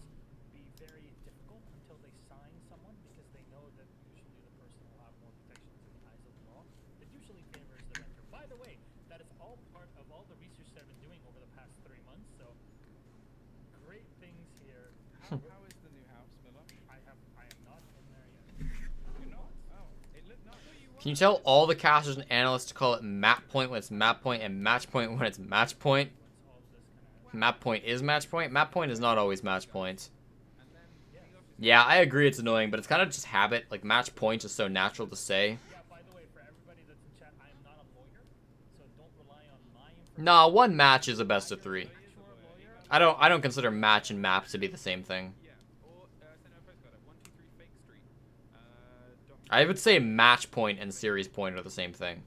be very difficult until they sign someone, because they know that usually the person will have more protections in the eyes of the law. That usually favors the renter. By the way, that is all part of all the research that I've been doing over the past 3 months. So great things here. How is the new house, Miller? I am not in there yet. You're not? Oh, it looked not. Can you tell all the casters and analysts to call it map point when it's map point and match point when it's match point? Once all of this kind of Map point is match point. Map point is not always match point. Yeah, I agree it's annoying, but it's kind of just habit. Like, match point is so natural to say. yeah, by the way, for everybody that's in chat, I am not a lawyer, so don't rely on my information. Nah, one match is a best of 3. Actual lawyer. I don't consider match and map to be the same thing. Yeah. Or send out a postcard at 123 Fake Street. I would say match point and series point are the same thing.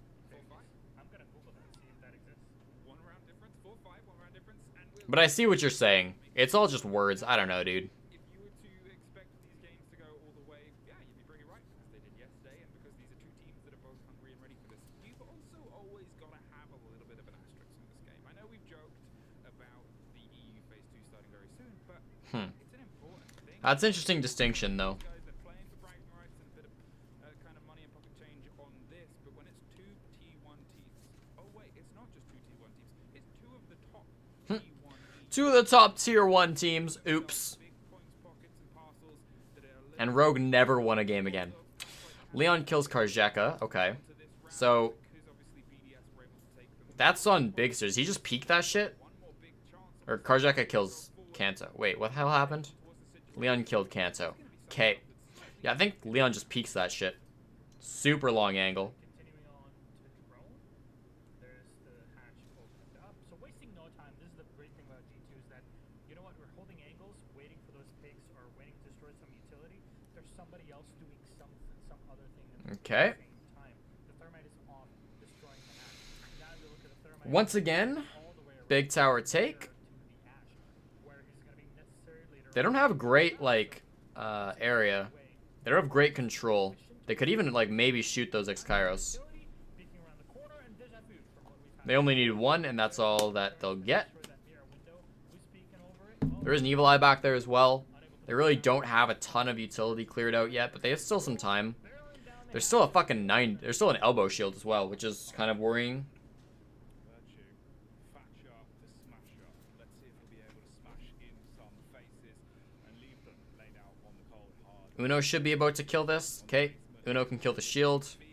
I'm gonna Google that, see if that exists. 1 round difference, 4-5, 1 round difference, and we'll But I see what you're saying. It's all just words. I don't know, dude. if you were to expect these games to go all the way, yeah, you'd be pretty right, as they did yesterday, and because these are 2 teams that are both hungry and ready for this, you've also always got to have a little bit of an asterisk on this game. I know we've joked about the EU Phase 2 starting very soon, but it's an important thing. That's an interesting distinction, though. Guys are playing for bragging rights and a bit of kind of money and pocket change on this, but when it's 2 T1 teams, oh wait, it's not just 2 T1 teams, it's 2 of the top T1 teams. 2 of the top tier 1 teams. Oops. Big points pockets and parcels that are a little And Rogue never won a game again. Leon kills Karjeka. Okay. to this round So, because obviously BDS were able to take them. that's on Big Stairs. He just peeked that shit? One more big chance. Or Karjeka kills Kanto. Wait, what the hell happened? Leon killed Kanto. Okay. Yeah, I think Leon just peeks that shit. Super long angle. Continuing on to drone, there's the hatch opened up. So wasting no time. This is the great thing about G2 is that, you know what, we're holding angles, waiting for those pigs, or waiting to destroy some utility. There's somebody else doing some other thing at the Okay. same time. The thermite is off, destroying the hatch. Now you look at the thermite Once again, all the way around big tower take. to the ash, where he's gonna be necessary later. They don't have great, like, area. They don't have great control. They could even, like, maybe shoot those X-Kairos. Peeking around the corner, and déjà vu from what we've had. They only need 1, and that's all that they'll get. Destroy that mirror window. Who's peeking over it? Oh, There is an Evil Eye back there as well. They really don't have a ton of utility cleared out yet, but they have still some time. barreling down the There's still a fucking 9. There's still an elbow shield as well, which is kind of worrying. Virtue, fat shot to smash up. Let's see if he'll be able to smash in some faces and leave them laid out on the cold hard. Uno should be about to kill this. Okay. Uno can kill the shield. Feeling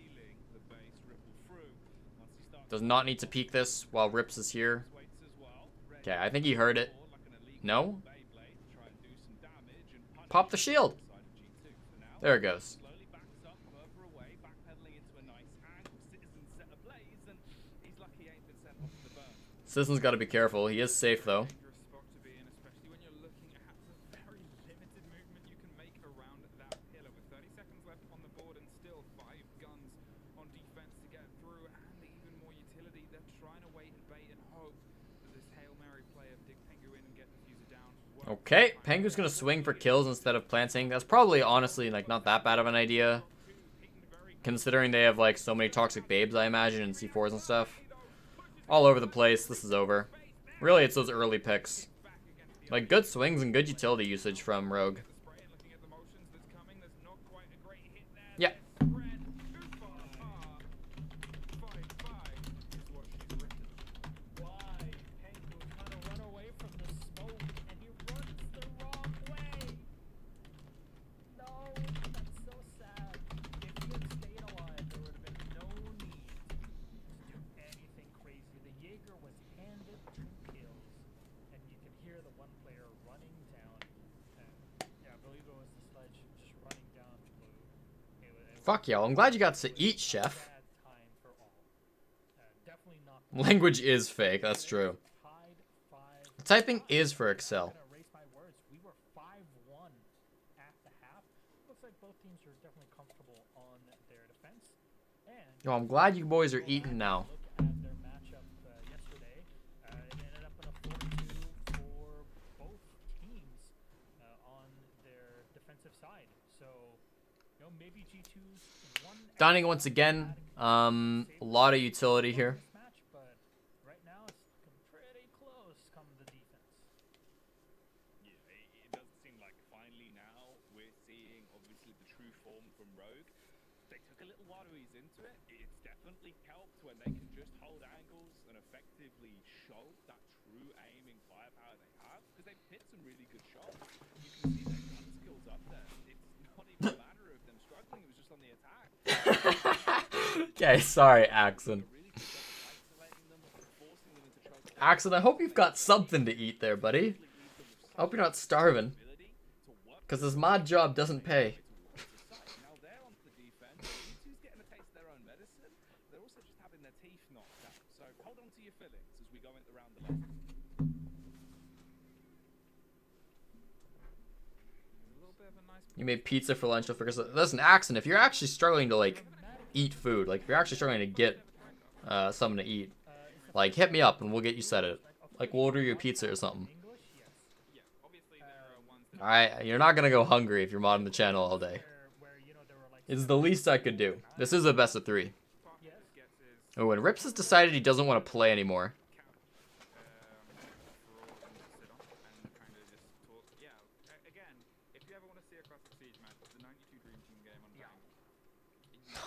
the base ripple through. Once he starts Does not need to peek this while Rips is here. weights as well. Ready Okay, I think he heard it. like an elite No? Beyblade to try and do some damage and punch Pop the shield. inside of G2 for now. There it goes. Slowly backs up further away, backpedaling into a nice angle. Citizen set ablaze, and he's lucky he ain't been sent off to the burn. Citizen's got to be careful. He is safe, though. Dangerous spot to be in, especially when you're looking at the very limited movement you can make around that pillar. With 30 seconds left on the board and still 5 guns on defense to get through, and even more utility. They're trying to wait and bait and hope that this Hail Mary play of Dig Pengu in and get the fuser down. Okay, Pengu's gonna swing for kills instead of planting. That's probably, honestly, like, not that bad of an idea. considering they have, like, so many toxic babes, I imagine, and C4s and stuff. All over the place. This is over. Really, it's those early picks. Like, good swings and good utility usage from Rogue. Yeah. Why? Pengu trying to run away from the smoke, and he runs the wrong way. No, that's so sad. If he had stayed alive, there would have been no need to do anything crazy. The Jaeger was handed 2 kills, and you can hear the one player running down. And yeah, I believe it was the sledge just running down blue. Fuck yeah, I'm glad you got to eat, Chef. Bad time for all. Definitely not. Language is fake, that's true. The typing is for Excel. Erase my words. We were 5-1 at the half. Looks like both teams are definitely comfortable on their defense. And Yo, I'm glad you boys are eating now. look at their matchup yesterday. It ended up in a 4-2 for both teams on their defensive side. So, you know, maybe G2's one Dining once again. A lot of utility here. match, but right now it's looking pretty close come the defense. Yeah, it does seem like finally now we're seeing obviously the true form from Rogue. They took a little while to ease into it. It's definitely helped when they can just hold angles and effectively show that true aiming firepower they have, because they've hit some really good shots. You can see their gun skills up there. It's not even a matter of them struggling, it was just on the attack. Okay, sorry, Axon. Really good job of isolating them, forcing them into trouble. Axon, I hope you've got something to eat there, buddy. I hope you're not starving. Because this mod job doesn't pay. Now they're on the defense. G2's getting a taste of their own medicine. They're also just having their teeth knocked out. So hold on to your fillings as we go into round 11. A little bit of a nice. You made pizza for lunch. Don't forget. Listen, Axon, if you're actually struggling to, like, eat food, like, if you're actually struggling to get something to eat, like, hit me up and we'll get you set it. Like, we'll order you a pizza or something. English, yes. Yeah, obviously there are ones that Alright, you're not gonna go hungry if you're modding the channel all day. Where you know there were like It's the least I could do. This is a best of 3. yes. gets is Oh, and Rips has decided he doesn't want to play anymore. for all of them to sit on and kind of just talk. Yeah, again, if you ever want to see a classic Siege match, it's the 92 Dream Team game on Bang.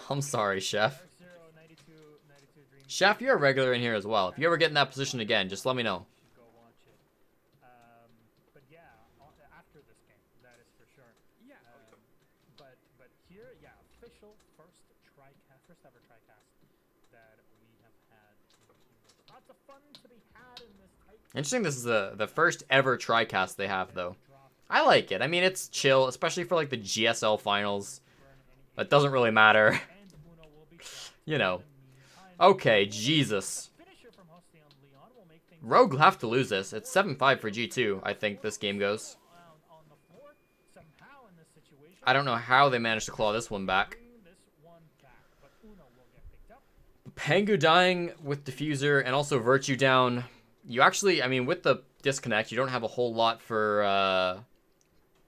I'm sorry, Chef. Dark Zero 92 Dream. Chef, you're a regular in here as well. If you ever get in that position again, just let me know. Should go watch it. But yeah, after this game, that is for sure. Yeah, But here, yeah, official first ever TriCast that we have had. Lots of fun to be had in this tight Interesting, this is the first ever TriCast they have, though. I like it. I mean, it's chill, especially for, like, the GSL Finals. It doesn't really matter. and Uno will be You know. meantime. Okay, Jesus. Finisher from Hosting on Leon will make things Rogue will have to lose this. It's 7-5 for G2, I think this game goes. on the floor somehow in this situation. I don't know how they managed to claw this one back. Bring this one back, but Uno will get picked up. Pengu dying with Diffuser and also Virtue down. You actually, I mean, with the disconnect, you don't have a whole lot for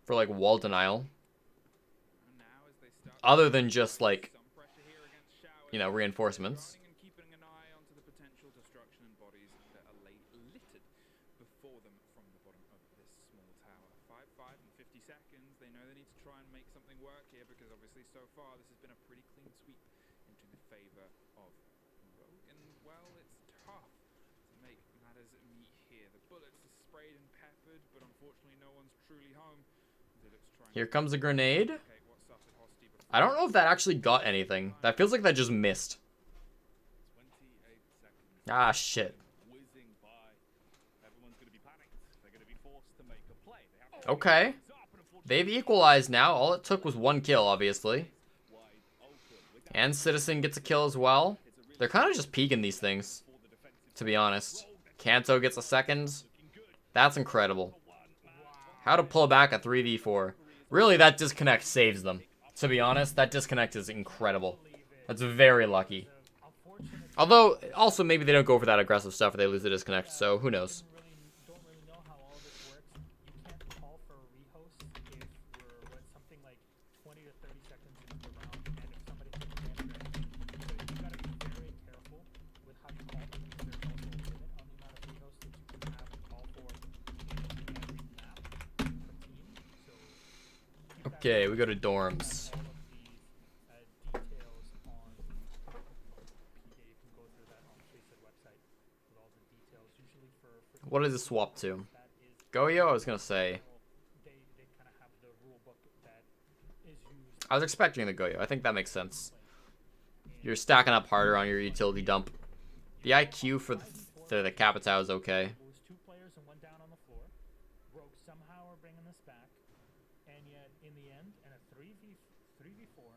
like, wall denial. and now as they start Other than just, like, some pressure here against Showers, you know, reinforcements. running and keeping an eye onto the potential destruction and bodies that are littered before them from the bottom of this small tower. 5 and 50 seconds. They know they need to try and make something work here, because obviously so far this has been a pretty clean sweep into the favor of Rogue. And well, it's tough to make matters neat here. The bullets are sprayed and peppered, but unfortunately no one's truly home. Zilip's trying Here to comes a grenade. replicate what stuff at Hosty before. I don't know if that actually got anything. That feels like that just missed. 28 seconds. Ah, shit. Whizzing by. Everyone's going to be panicked. They're going to be forced to make a play. They have to Okay. up, and unfortunately They've equalized now. All it took was 1 kill, obviously. wide open. With that, And Citizen gets a kill as well. They're kind of just peeking these things, for the defensive to be honest. Kanto gets a second. That's incredible. How to pull back a 3v4. Really, that disconnect saves them. To be honest, that disconnect is incredible. That's very lucky. Unfortunate. Although, also, maybe they don't go for that aggressive stuff if they lose the disconnect, so who knows. Don't really know how all this works. You can't call for a rehost if we're something like 20 to 30 seconds into the round, and if somebody takes damage Okay, we go to dorms. all of these details on the PA. You can go through that on the website with all the details. Usually for What does it swap to? that is Goyo, I was gonna say. they kind of have the rule book that is used. I was expecting the Goyo. I think that makes sense. You're stacking up harder on your utility dump. The IQ for the Capitao is okay. It was 2 players and 1 down on the floor. Rogue somehow are bringing this back, and yet in the end, in a 3v4,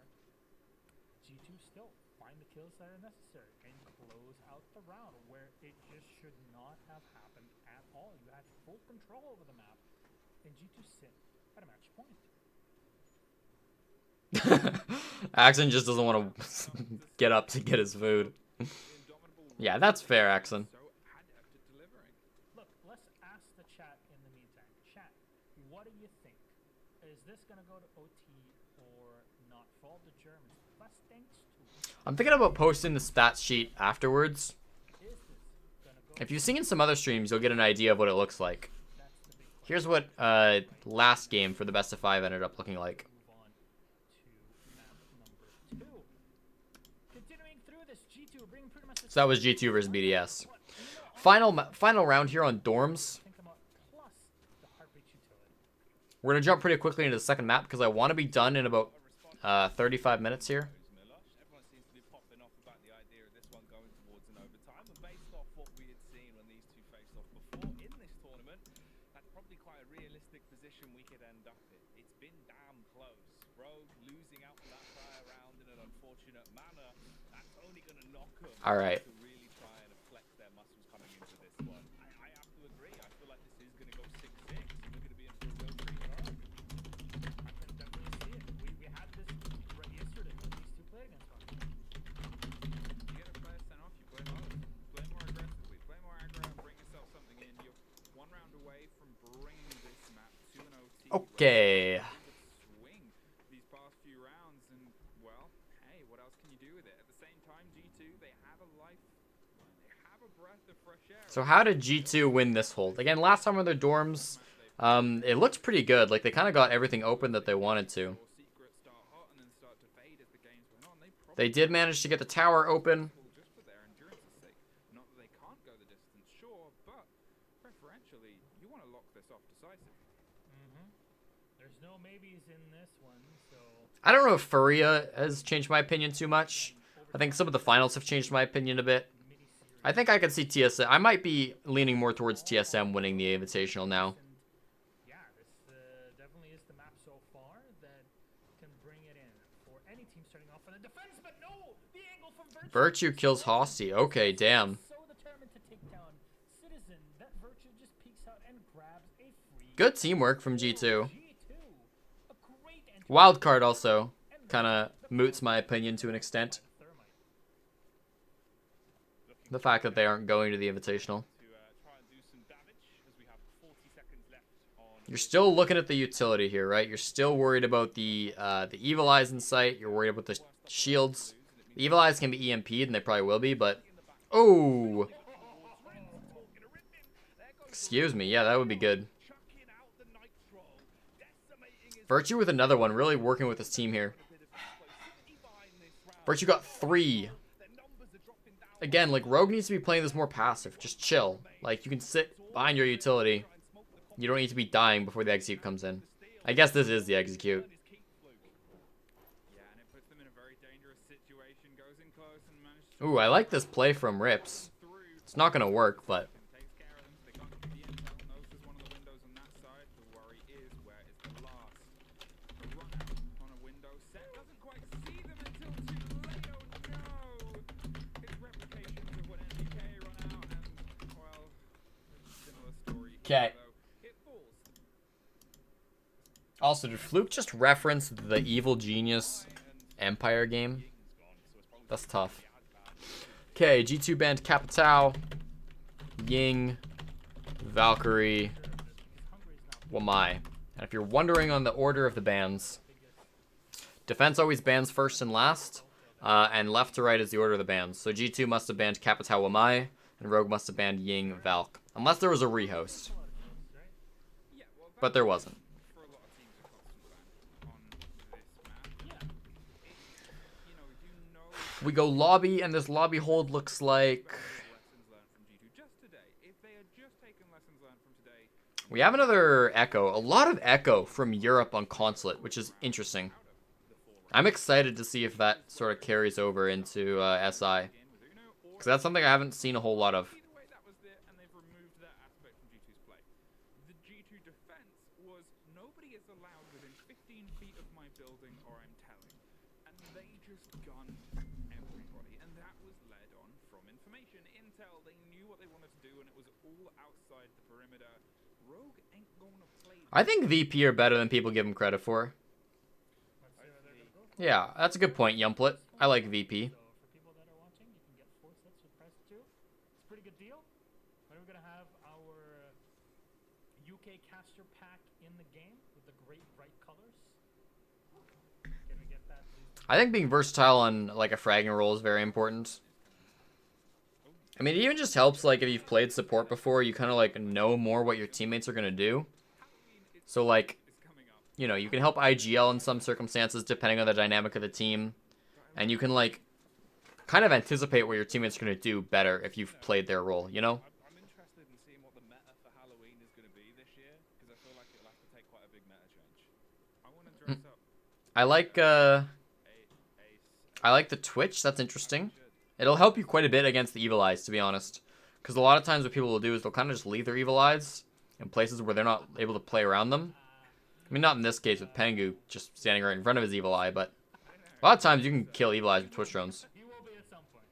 G2 still find the kills that are necessary and close out the round where it just should not have happened at all. You had full control over the map, and G2 sit at a match point. Axon just doesn't want to get up to get his food. Yeah, that's fair, Axon. So adept at delivering. Look, let's ask the chat in the meantime. Chat, what do you think? Is this going to go to OT or not? For all the Germans, plus thanks to. I'm thinking about posting the stats sheet afterwards. Is this going to go? If you've seen some other streams, you'll get an idea of what it looks like. That's the big question. Here's what last game for the best of 5 ended up looking like. Move on to map number 2. Continuing through this, G2 are bringing pretty much the So that was G2 versus BDS. Final round here on dorms. think about plus the heartbeat utility. We're gonna jump pretty quickly into the second map because I want to be done in about 35 minutes here. Miller. Everyone seems to be popping off about the idea of this one going towards an overtime, and based off what we had seen when these two faced off before in this tournament, that's probably quite a realistic position we could end up in. It's been damn close. Rogue losing out for that prior round in an unfortunate manner. That's only going to knock them All right. to really try and flex their muscles coming into this one. I have to agree. I feel like this is going to go 6-6. We're going to be in for a real treat for Rogue. I can definitely see it. We had this right yesterday when these two played against one. You get a player sent off, you play harder. Play more aggressively. Play more aggro and bring yourself something in. You're 1 round away from bringing this map to an OT. Okay. Swing these past few rounds, and well, hey, what else can you do with it? At the same time, G2, they have a life, they have a breath of fresh air. So how did G2 win this hold? Again, last time on their dorms, it looked pretty good. Like they kind of got everything open that they wanted to. Secrets start hot and then start to fade as the games went on. They They did manage to get the tower open. just for their endurance's sake. Not that they can't go the distance, sure, but preferentially, you want to lock this off decisively. There's no maybes in this one, so I don't know if Furia has changed my opinion too much. I think some of the finals have changed my opinion a bit. I think I could see TSM. I might be leaning more towards TSM winning the Invitational now. yeah, this definitely is the map so far that can bring it in for any team starting off on the defense, but no, the angle from Virtue kills Hosty. Okay, damn. so determined to take down Citizen that Virtue just peeks out and grabs a free Good teamwork from G2. G2. A great entry. Wildcard also kind of moots my opinion to an extent. Thermite. The fact that they aren't going to the Invitational. To try and do some damage as we have 40 seconds left on. You're still looking at the utility here, right? You're still worried about the Evil Eyes in sight. You're worried about the shields. The Evil Eyes can be EMP'd, and they probably will be, but... Oh! Excuse me. Yeah, that would be good. Chucking out the nitro, decimating his Virtue with another one. Really working with his team here. Virtue got 3. Again, like, Rogue needs to be playing this more passive. Just chill. Like, you can sit behind your utility. You don't need to be dying before the execute comes in. I guess this is the execute. Yeah, and it puts them in a very dangerous situation. Goes in close and manages to Ooh, I like this play from Rips. through. It's not gonna work, but... Takes care of them. They can't get the intel. Knows there's one of the windows on that side. The worry is where is the last. A run out on a window set. Doesn't quite see them until too late. Oh no! It's replications of when NDK run out, and well, it's a similar story. here, 'Kay. though. It falls. Also, did Fluke just reference the Evil Genius Empire game? That's tough. Okay, G2 banned Capitao, Ying, Valkyrie, Wamai. And if you're wondering on the order of the bans, defense always bans first and last, and left to right is the order of the bans. So G2 must have banned Capitao Wamai, and Rogue must have banned Ying Valk. Unless there was a rehost. Yeah, well, But there wasn't. for a lot of teams, a constant ban on We go lobby, and this lobby hold looks like... Lessons learned from G2 just today. If they had just taken lessons learned from today, We have another Echo. A lot of Echo from Europe on Consulate, which is interesting. I'm excited to see if that sort of carries over into SI. Because that's something I haven't seen a whole lot of. either way, that was it, and they've removed that aspect from G2's play. The G2 defense was nobody is allowed within 15 feet of my building, or I'm telling. And they just gunned everybody, and that was led on from information. Intel, they knew what they wanted to do, and it was all outside the perimeter. Rogue ain't gonna play. I think VP are better than people give them credit for. Let's see what they're gonna go for. Yeah, that's a good point, Yumplet. I like VP. So for people that are watching, you can get 4 sets with price 2. It's a pretty good deal. Then we're gonna have our UK caster pack in the game with the great bright colors. Can we get that, please? I think being versatile on like a fragging role is very important. I mean, it even just helps like if you've played support before, you kind of like know more what your teammates are gonna do. So like, you know, you can help IGL in some circumstances depending on the dynamic of the team, and you can like kind of anticipate what your teammates are gonna do better if you've played their role. You know? I'm interested in seeing what the meta for Halloween is going to be this year, because I feel like it'll have to take quite a big meta change. I want to dress up. I like the Twitch. That's interesting. It'll help you quite a bit against the Evil Eyes, to be honest. Because a lot of times what people will do is they'll kind of just leave their Evil Eyes in places where they're not able to play around them. I mean, not in this case with Pengu just standing right in front of his Evil Eye, but a lot of times you can kill Evil Eyes with Twitch drones. You will be at some point.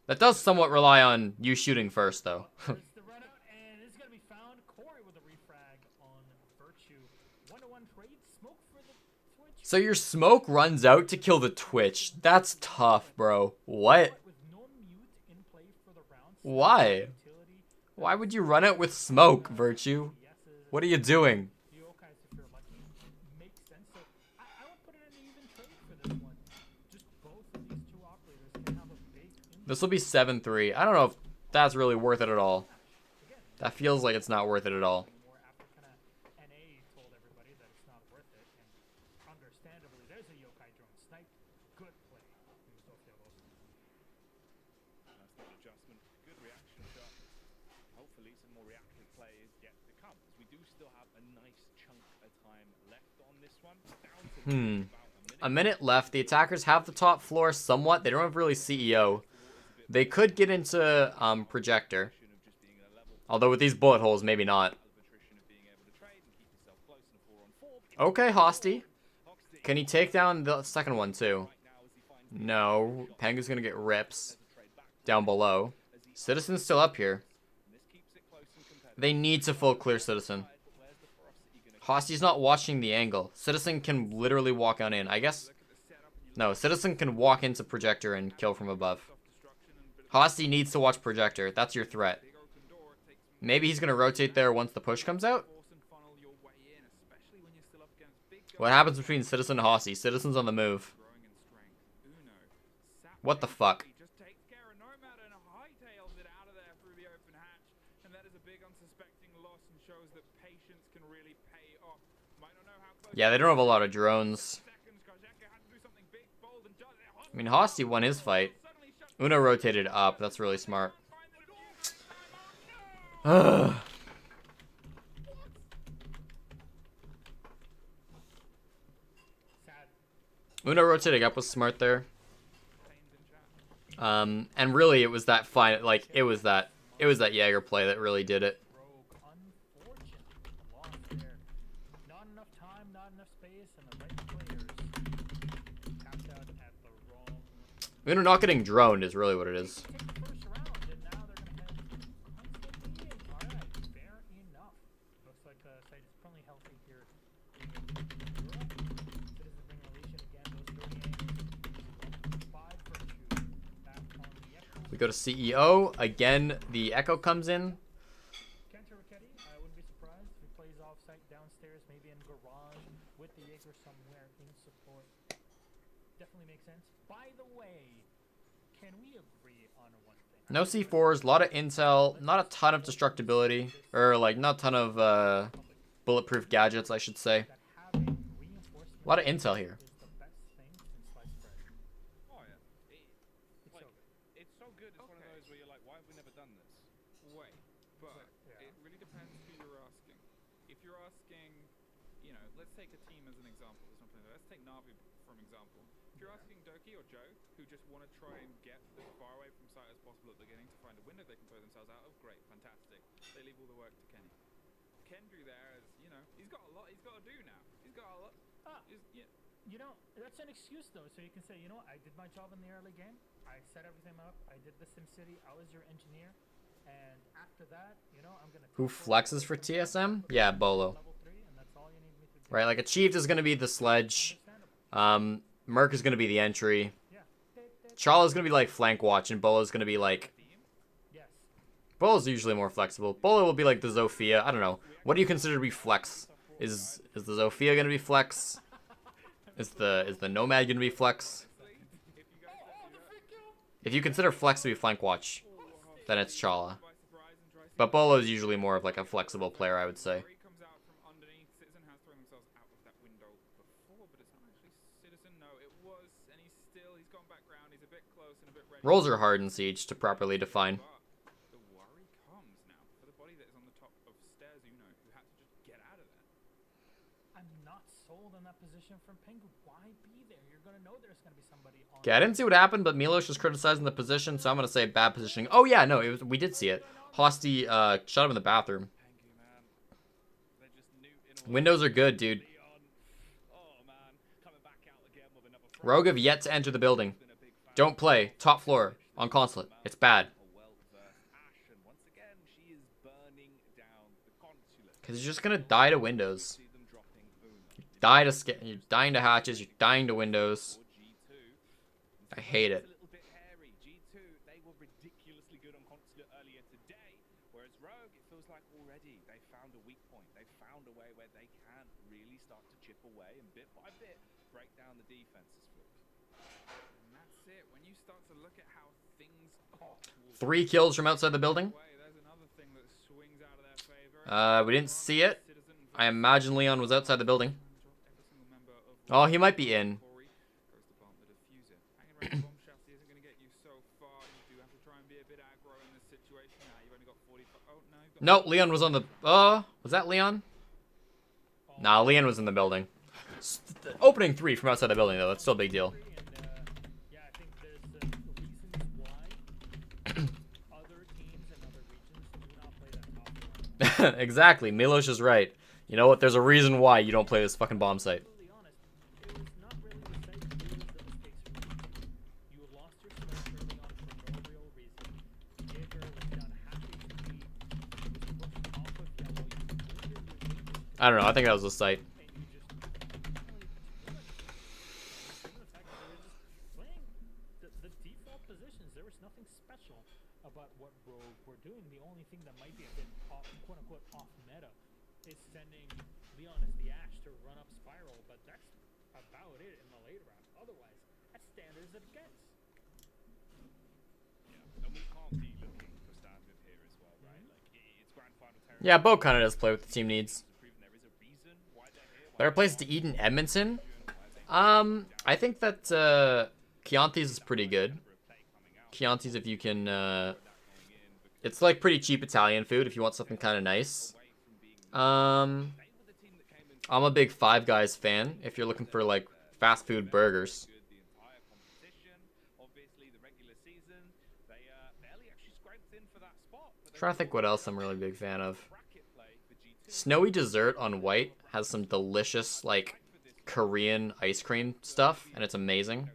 That does somewhat rely on you shooting first, though. It's the run out, and it's gonna be found. Corey with a refrag on Virtue. 1-to-1 trade. Smoke for the Twitch. So your smoke runs out to kill the Twitch. That's tough, bro. What? With no mute in play for the round. Why? Utility. Why would you run out with smoke, Virtue? Yeses. What are you doing? The Okais, if you're lucky, makes sense. So I would put it in an even trade for this one. Just both of these two operators can have a big impact. This will be 7-3. I don't know if that's really worth it at all. That feels like it's not worth it at all. More after kind of NA told everybody that it's not worth it, and understandably, there's a yokai drone sniped. Good play. Nice Nice adjustment. Good reaction shot. Hopefully some more reactive play is yet to come. We do still have a nice chunk of time left on this one. Down to about A minute left. The attackers have the top floor somewhat. They don't have really CEO. They could get into Projector. Although with these bullet holes, maybe not. Okay, Hosty. Can he take down the second one too? No. Pengu's gonna get rips down below. Citizen's still up here. They need to full clear Citizen. Hosty's not watching the angle. Citizen can literally walk on in. I guess... No, Citizen can walk into Projector and kill from above. Hosty needs to watch Projector. That's your threat. Maybe he's going to rotate there once the push comes out? What happens between Citizen and Hosty? Citizen's on the move. What the fuck? Yeah, they don't have a lot of drones. I mean, Hosty won his fight. Uno rotated up. That's really smart. Sad. Uno rotating up was smart there. And really it was that fine, like, it was that Jaeger play that really did it. Rogue, unfortunately, lost there. Not enough time, not enough space, and the right players tapped out at the wrong. Uno not getting droned is really what it is. Take the first round, and now they're gonna head constantly in. All right, fair enough. Looks like site is probably healthy here. Citizen bring relation again. Those 30 angles. 5 Virtue. Back on the Echo. We go to CEO. Again, the Echo comes in. Kenta Ricchetti, I wouldn't be surprised if he plays off-site downstairs, maybe in garage with the Jaeger somewhere in support. Definitely makes sense. By the way, can we agree on one thing? No C4s, a lot of intel, not a ton of destructibility. Or, like, not a ton of bulletproof gadgets, I should say. That having reinforcement A lot of intel here. is the best thing since sliced bread. Oh yeah, let's take a team as an example. Let's take Navi for an example. If you're asking Doki or Joe, who just want to try and get as far away from site as possible at the beginning to find a window they can throw themselves out of, great, fantastic. They leave all the work to Kenny. Kendrew there is, you know, he's got a lot he's got to do now. He's got a lot. Yeah. You know, that's an excuse though, so you can say, you know, I did my job in the early game. I set everything up. I did the SimCity. I was your engineer. And after that, you know, I'm gonna. Who flexes for TSM? Yeah, Bolo. Level 3, and that's all you need me to do. Right, like Achieved is gonna be the sledge. Merc is gonna be the entry. Yeah. Chala's gonna be like flank watch, and Bolo's gonna be like. Yes. Bolo's usually more flexible. Bolo will be like the Zofia. I don't know. What do you consider to be flex? Is the Zofia gonna be flex? Is the Nomad gonna be flex? If you consider flex to be flank watch, then it's Chala. But Bolo is usually more of like a flexible player, I would say. Comes out from underneath. Citizen has thrown themselves out of that window before, but it's not actually Citizen. No, it was, and he's gone back round. He's a bit close and a bit ready. Roles are hard in Siege to properly define. But the worry comes now for the body that is on the top of stairs, who had to just get out of there. I'm not sold on that position from Pengu. Why be there? You're gonna know there's gonna be somebody on. Okay, I didn't see what happened, but Milos was criticizing the position, so I'm gonna say bad positioning. Oh yeah, no, we did see it. Hosty shut him in the bathroom. Windows are good, dude. Rogue have yet to enter the building. Don't play. Top floor. On consulate. It's bad. Because he's just going to die to windows. You're dying to hatches. You're dying to windows. I hate it. Break down the defenses for and that's it. When you start to look at how things are, 3 kills from outside the building. there's another thing that swings out of their favor. We didn't see it. I imagine Leon was outside the building. Oh, he might be in. No, Leon was on the... was that Leon? Nah, Leon was in the building. Opening 3 from outside the building, though. That's still a big deal. Yeah, I think there's reasons why other teams in other regions do not play that top one. Exactly. Milos is right. You know what? There's a reason why you don't play this fucking bomb site. Completely honest, it was not really the site that was the mistakes for you. You lost your smoke early on for no real reason. Jaeger was down half HP. He was pushed off of yellow. You literally I don't know. I think that was the site. The default positions, there was nothing special about what Rogue were doing. The only thing that might be a bit off, quote unquote, off meta is sending Leon as the Ash to run up Spiral, but that's about it in the late round. Otherwise, that's standard as it gets. Yeah, and we can't be looking for standard here as well, right? Like, it's grand final territory. Yeah, Bo kind of does play what the team needs. Better places to eat in Edmonton? I think that Chianti's is pretty good. Chianti's, if you can... it's like pretty cheap Italian food if you want something kind of nice. I'm a big Five Guys fan if you're looking for like fast food burgers. Trying to think what else I'm really a big fan of. Snowy Dessert on White has some delicious like Korean ice cream stuff, and it's amazing.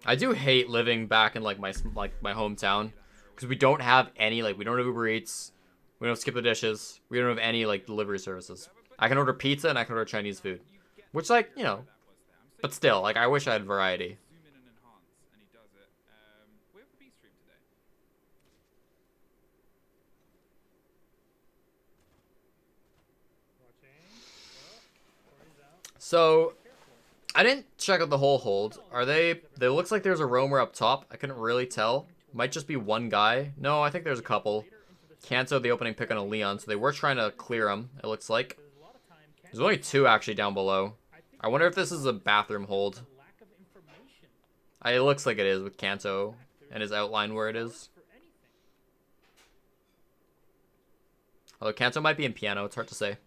I do hate living back in like my hometown because we don't have any we don't have Uber Eats, we don't skip the dishes, we don't have any like delivery services. I can order pizza and I can order Chinese food, which like but still I wish I had variety. So I didn't check out the whole hold. Are they? It looks like there's a roamer up top. I couldn't really tell. Might just be one guy. No, I think there's a couple. Kanto the opening pick on a Leon, so they were trying to clear him, it looks like. There's only two actually down below. I wonder if this is a bathroom hold. It looks like it is with Kanto and his outline where it is. Although Kanto might be in piano, it's hard to say.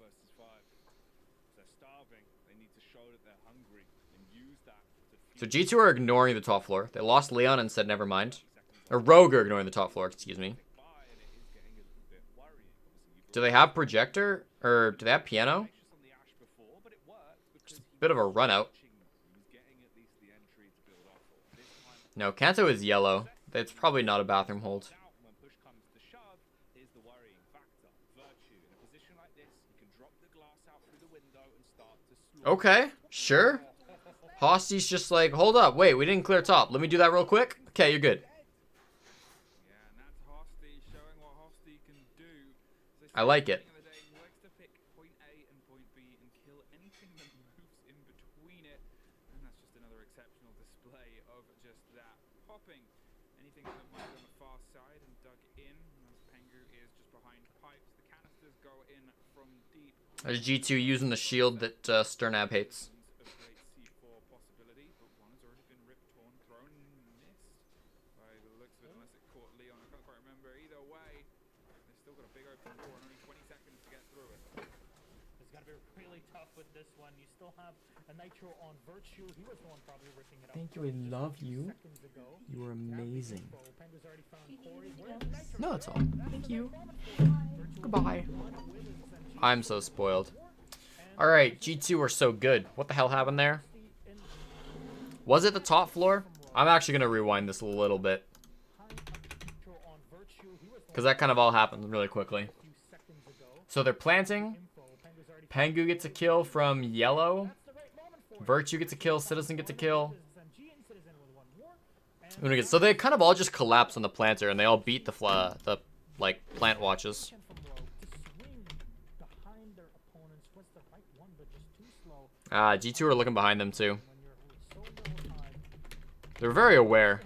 So G2 are ignoring the top floor. They lost Leon and said never mind. Or Rogue are ignoring the top floor, excuse me. Do they have projector? Or do they have piano? Just a bit of a run out. No, Kanto is yellow. It's probably not a bathroom hold. Okay, sure. Hosty's just like, hold up, wait, we didn't clear top. Let me do that real quick. Okay, you're good. I like it. There's G2 using the shield that Sternab hates. With this one, you still have a Nitro on Virtue. He was the one probably ripping it up. Thank you, I love you. You are amazing. No, that's all. Thank you. Goodbye. I'm so spoiled. Alright, G2 are so good. What the hell happened there? Was it the top floor? I'm actually going to rewind this a little bit. Because that kind of all happened really quickly. So they're planting. Pengu gets a kill from yellow. Virtue gets a kill. Citizen gets a kill. So they kind of all just collapse on the planter, and they all beat the plant watches. G2 are looking behind them too. They're very aware.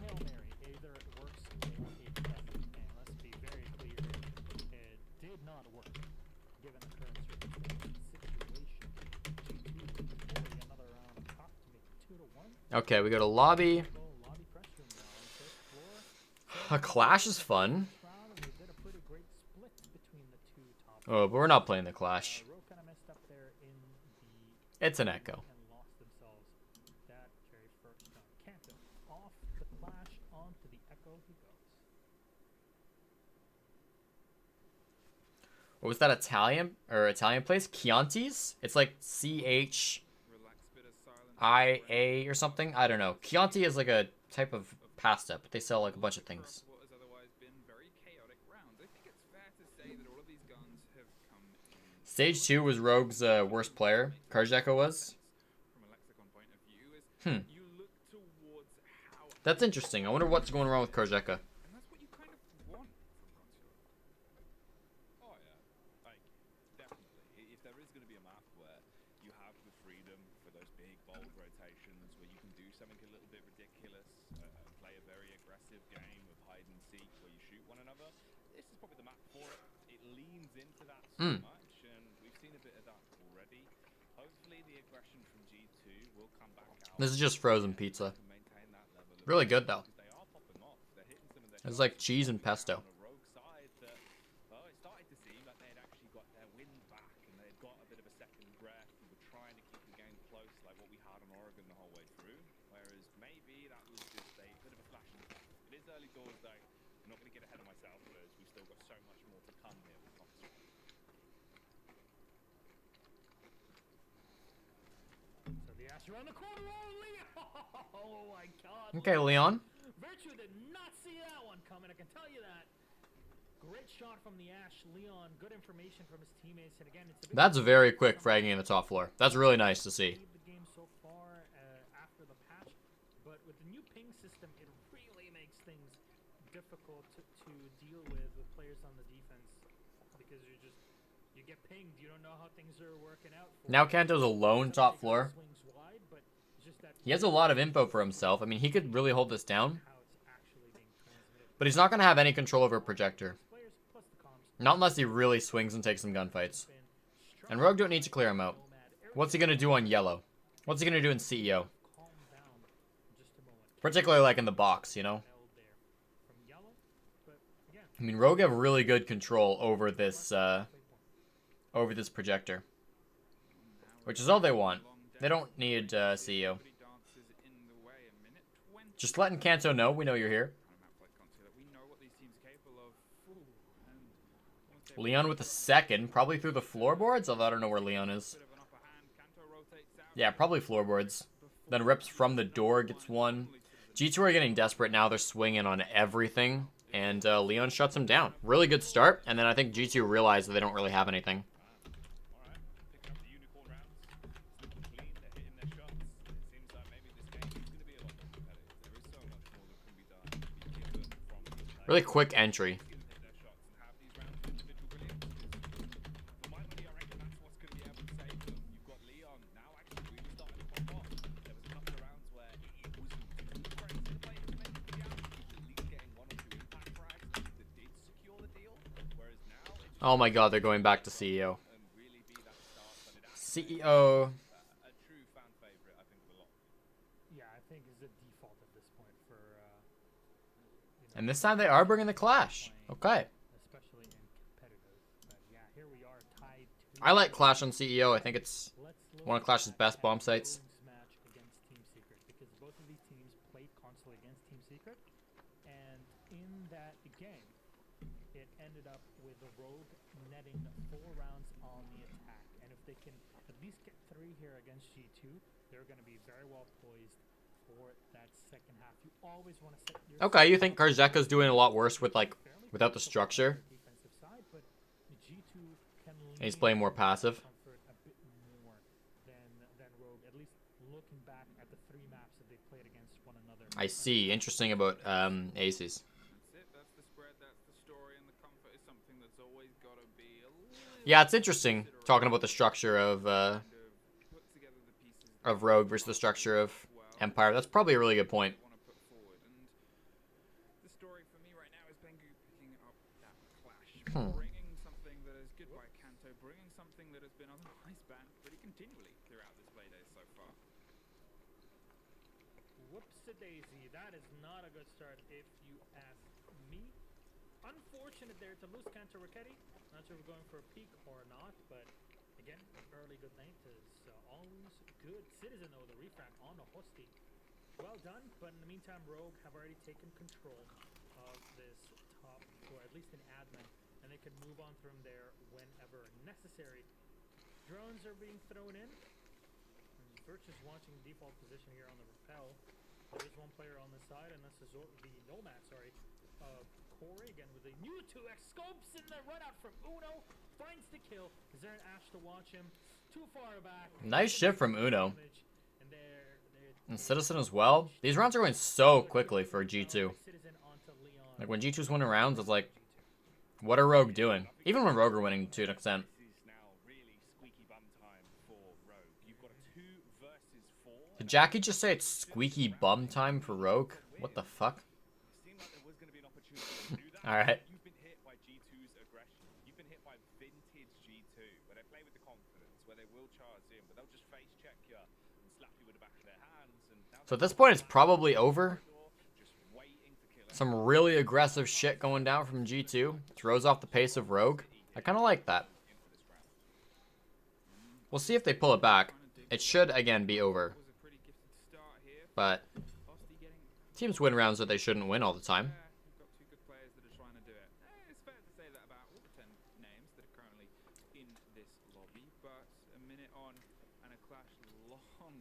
Okay, we go to lobby. A clash is fun. Oh, but we're not playing the clash. It's an echo. What was that Italian place? Chianti's? It's like CHIA or something. I don't know. Chianti is like a type of pasta, but they sell like a bunch of things. Stage 2 was Rogue's worst player. Karjeko was. That's interesting. I wonder what's going wrong with Karjeka. This is just frozen pizza. Really good though. It's like cheese and pesto. Around the corner, oh my God! Okay, Leon. Virtue did not see that one coming. I can tell you that. Great shot from the Ash. Leon, good information from his teammates, and again, it's that's very quick fragging in the top floor. That's really nice to see. The game so far after the patch, but with the new ping system, it really makes things difficult to deal with players on the defense because you get pinged. You don't know how things are working out. Now Kanto's alone top floor. He has a lot of info for himself. I mean, he could really hold this down. But he's not going to have any control over Projector. Players plus the comms Not unless he really swings and takes some gunfights. been And Rogue don't need to clear him out. nomad. What's he going to do on yellow? What's he going to do in CEO? Calm down just a moment. Particularly like in the box, you know? Held there from yellow, but again, I mean, Rogue have really good control over this Projector. Which is all they want. They don't need CEO. Just letting Kanto know we know you're here. Leon with the second, probably through the floorboards, although I don't know where Leon is. Yeah, probably floorboards. Then rips from the door, gets one. G2 are getting desperate now. They're swinging on everything. And Leon shuts him down. Really good start. And then I think G2 realized that they don't really have anything. Really quick entry. Oh my god, they're going back to CEO. CEO. yeah, I think is the default at this point for you know, And this time they are bringing the clash. Okay. especially in competitive. But yeah, here we are tied to I like Clash on CEO. I think it's Let's look one of Clash's best bomb at sites. Rogue's match against Team Secret, because both of these teams played console against Team Secret, and in that game, it ended up with the Rogue netting 4 rounds on the attack. And if they can at least get 3 here against G2, they're going to be very well poised for that second half. You always want to set your Okay, you think Karzeka's doing a lot worse with like without the structure? defensive side, but G2 can And he's playing more passive. comfort a bit more than Rogue, at least looking back at the 3 maps that they played against one another. I see. Interesting about Aces. That's it. That's the spread. That's the story. And the comfort is something that's always got to be a little Yeah, it's interesting talking about the structure of put together the pieces Rogue versus the structure of Empire. That's probably a really good point. want to put forward. And the story for me right now is Bengu picking up that clash, bringing something that is good by Kanto, bringing something that has been otherwise banned pretty continually throughout this playday so far. Whoops-a-daisy, that is not a good start if you ask me. Unfortunate there to lose Kanto Raketti. Not sure if we're going for a peak or not, but again, early good night is always good. Citizen though, the refrag on a Hosty. Well done, but in the meantime, Rogue have already taken control of this top floor, at least in admin, and they can move on from there whenever necessary. Drones are being thrown in. Birch is watching default position here on the rappel. There is one player on the side, and that's the Nomad, Corey again with a new 2x scopes in the run out from Uno. Finds the kill. Is there an Ash to watch him? Too far back. Nice shift from Uno. And And Citizen as well. These rounds are going so quickly for G2. Citizen onto Leon. Like when G2's winning rounds, it's like, what are Rogue doing? Even when Rogue are winning to an extent. This is now really squeaky bum time for Rogue. You've got a 2 versus 4. Did Jackie just say it's squeaky bum time for Rogue? What the fuck? Seemed like there was going to be an opportunity to do that. Alright. You've been hit by G2's aggression. You've been hit by vintage G2, where they play with the confidence, where they will charge in, but they'll just face check you and slap you with the back of their hands. And now So at this point, it's probably over. just waiting to kill Some really aggressive shit going down from G2. Throws off the pace of Rogue. I kind of like that. We'll see if they pull it back. It should, again, be over. Was a pretty gifted start here. But Hosty getting teams win rounds that they shouldn't win all the time. We've got 2 good players that are trying to do it. It's fair to say that about all the 10 names that are currently in this lobby, but a minute on and a clash long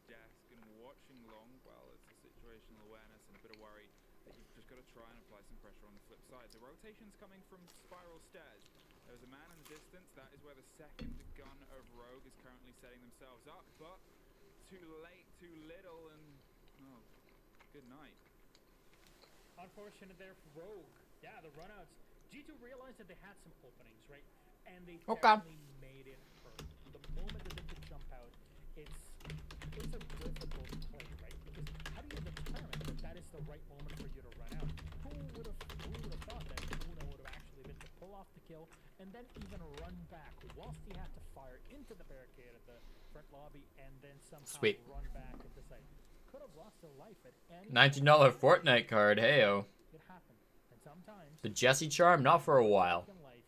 desk and watching long, well, it's a situational awareness and a bit of worry that you've just got to try and apply some pressure on the flip side. The rotation's coming from spiral stairs. There's a man in the distance. That is where the second gun of Rogue is currently setting themselves up, but too late, too little, and oh, good night. Unfortunate there for Rogue. Yeah, the runouts. G2 realized that they had some openings, right? And they Okay. definitely made it hurt. The moment that they could jump out, it's a difficult play, right? Because how do you determine that that is the right moment for you to run out? Who would have off the kill, and then even run back whilst he had to fire into the barricade at the front lobby, and then somehow Sweet. run back into site. Could have lost a life at any $19 Fortnite card. Heyo. It happened. And sometimes The Jesse charm, not for a while. in life,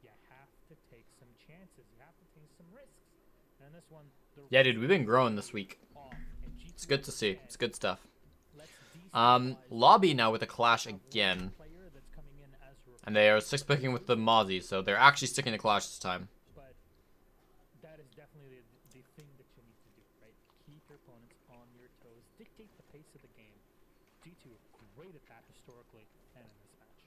you have to take some chances. You have to take some risks. And this one, the Yeah, dude, we've been growing this week. off, and G2 It's good to see. It's good stuff. lets destabilize Lobby now with a clash again. player that's coming in as a And they are 6-picking with the Mozzie, so they're actually sticking to clash this time. but that is definitely the thing that you need to do, right? Keep your opponents on your toes, dictate the pace of the game. G2 great at that historically and in this match.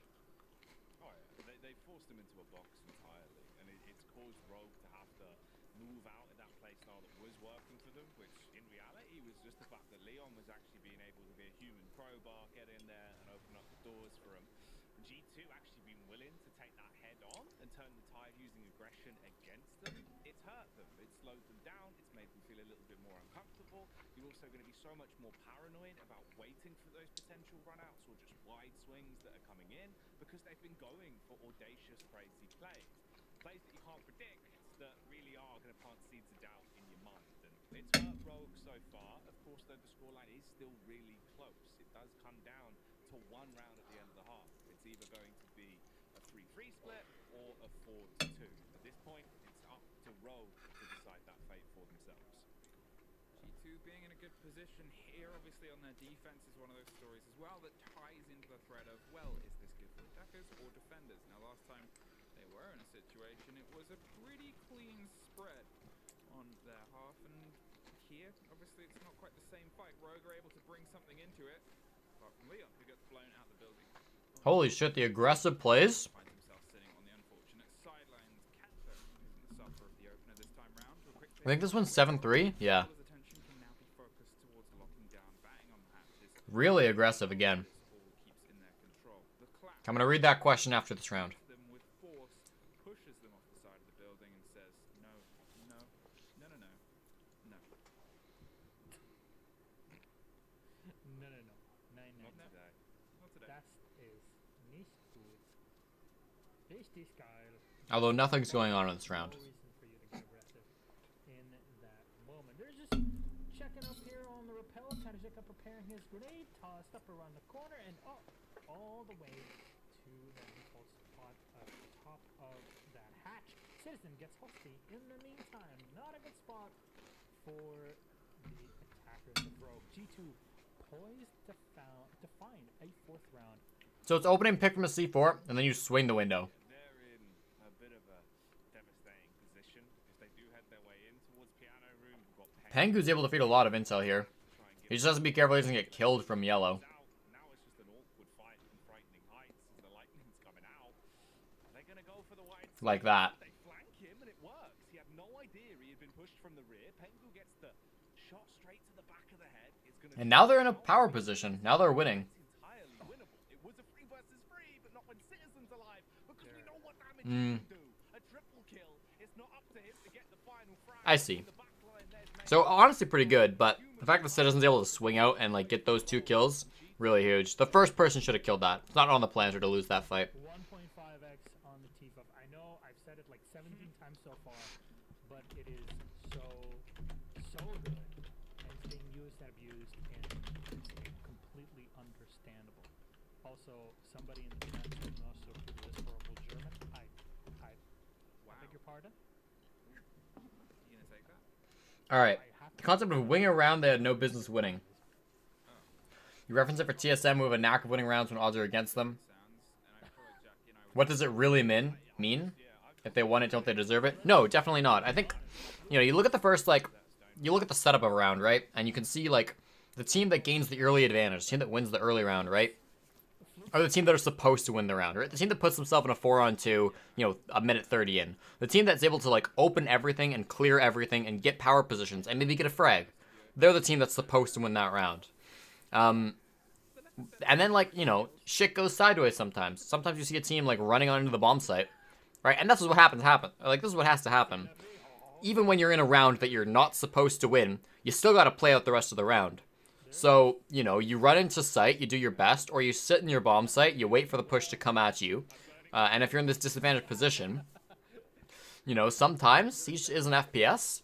Oh yeah, they forced him into a box entirely, and it's caused Rogue to have to move out of that playstyle that was working for them, which in reality was just the fact that Leon was actually being able to be a human crowbar, get in there and open up the doors for him. G2 actually been willing to take that head on and turn the tide using aggression against them. It's hurt them, it's slowed them down, it's made them feel a little bit more uncomfortable. You're also going to be so much more paranoid about waiting for those potential runouts or just wide swings that are coming in, because they've been going for audacious, crazy plays. Plays that you can't predict that really are going to plant seeds of doubt in your mind. And it's hurt Rogue so far. Of course, though, the scoreline is still really close. It does come down to one round at the end of the half. It's either going to be a 3-3 split or a 4-2. At this point, it's up to Rogue to decide that fate for themselves. G2 being in a good position here, obviously on their defense, is one of those stories as well that ties into the thread of, well, is this good for attackers or defenders? Now, last time they were in a situation, it was a pretty clean spread on their half, and here, obviously, it's not quite the same fight. Rogue are able to bring something into it, apart from Leon, who gets blown out the building. Holy shit, the aggressive plays. Finds himself sitting on the unfortunate sidelines. Catcher isn't the sufferer of the opener this time round. A quick I think this one's 7-3. Yeah. his attention can now be focused towards locking down, bang on the hatches. Really aggressive again. All keeps in their control. The clap I'm going to read that question after this round. them with force, pushes them off the side of the building and says, no, no, no, no, no, no. No, no, no. Nein, nein. Not today. Not today. Das ist nicht gut. Richtig geil. Although nothing's going on in this round. No reason for you to get aggressive in that moment. They're just checking up here on the rappel, trying to check up, preparing his grenade, tossed up around the corner, and all the way to that default spot at the top of that hatch. Citizen gets hosty in the meantime. Not a good spot for the attackers of Rogue. G2 poised to find a fourth round. So it's opening pick from a C4, and then you swing the window. They're in a bit of a devastating position if they do head their way in towards Piano Room. We've got Pengu's able to feed a lot of intel here. try and He just has to be careful he doesn't get killed from yellow. Now it's just an awkward fight from frightening heights as the lightning's coming out. They're gonna go for the wide Like swing. that. They flank him and it works. He had no idea he had been pushed from the rear. Pengu gets the shot straight to the back of the head. It's gonna And now they're in a power position. Now they're winning. It's entirely winnable. It was a 3 versus 3, but not when Citizen's alive, because we know what damage he can do. A triple kill. It's not up to him to get the final frag. I see. In the back line, there's So honestly pretty good, but the fact that Citizen's able to swing out and like get those 2 kills, really huge. The first person should have killed that. It's not on the Planter to lose that fight. 1.5x on the T-Buff. I know I've said it like 17 times so far, but it is so good. And it's being used and abused, and it's completely understandable. Also, somebody in the chat said no, so for this horrible German. I beg your pardon? You gonna take that? Alright. I have The concept of winging around they had no business winning. You reference it for TSM who have a knack of winning rounds when odds are against them. Sounds, and I feel like Jackie and I What does it really mean? If they won it, don't they deserve it? No, definitely not. I think, you look at the first, you look at the setup of a round, right? And you can see, the team that gains the early advantage, the team that wins the early round, right? Or the team that are supposed to win the round, right? The team that puts themselves in a 4-on-2, a minute 30 in. The team that's able to, open everything and clear everything and get power positions and maybe get a frag. They're the team that's supposed to win that round. And then, shit goes sideways sometimes. Sometimes you see a team, running onto the bomb site, right? And that's what happen. This is what has to happen. Even when you're in a round that you're not supposed to win, you still got to play out the rest of the round. So, you run into site, you do your best, or you sit in your bomb site, you wait for the push to come at you. And if you're in this disadvantaged position, you know, sometimes Siege is an FPS.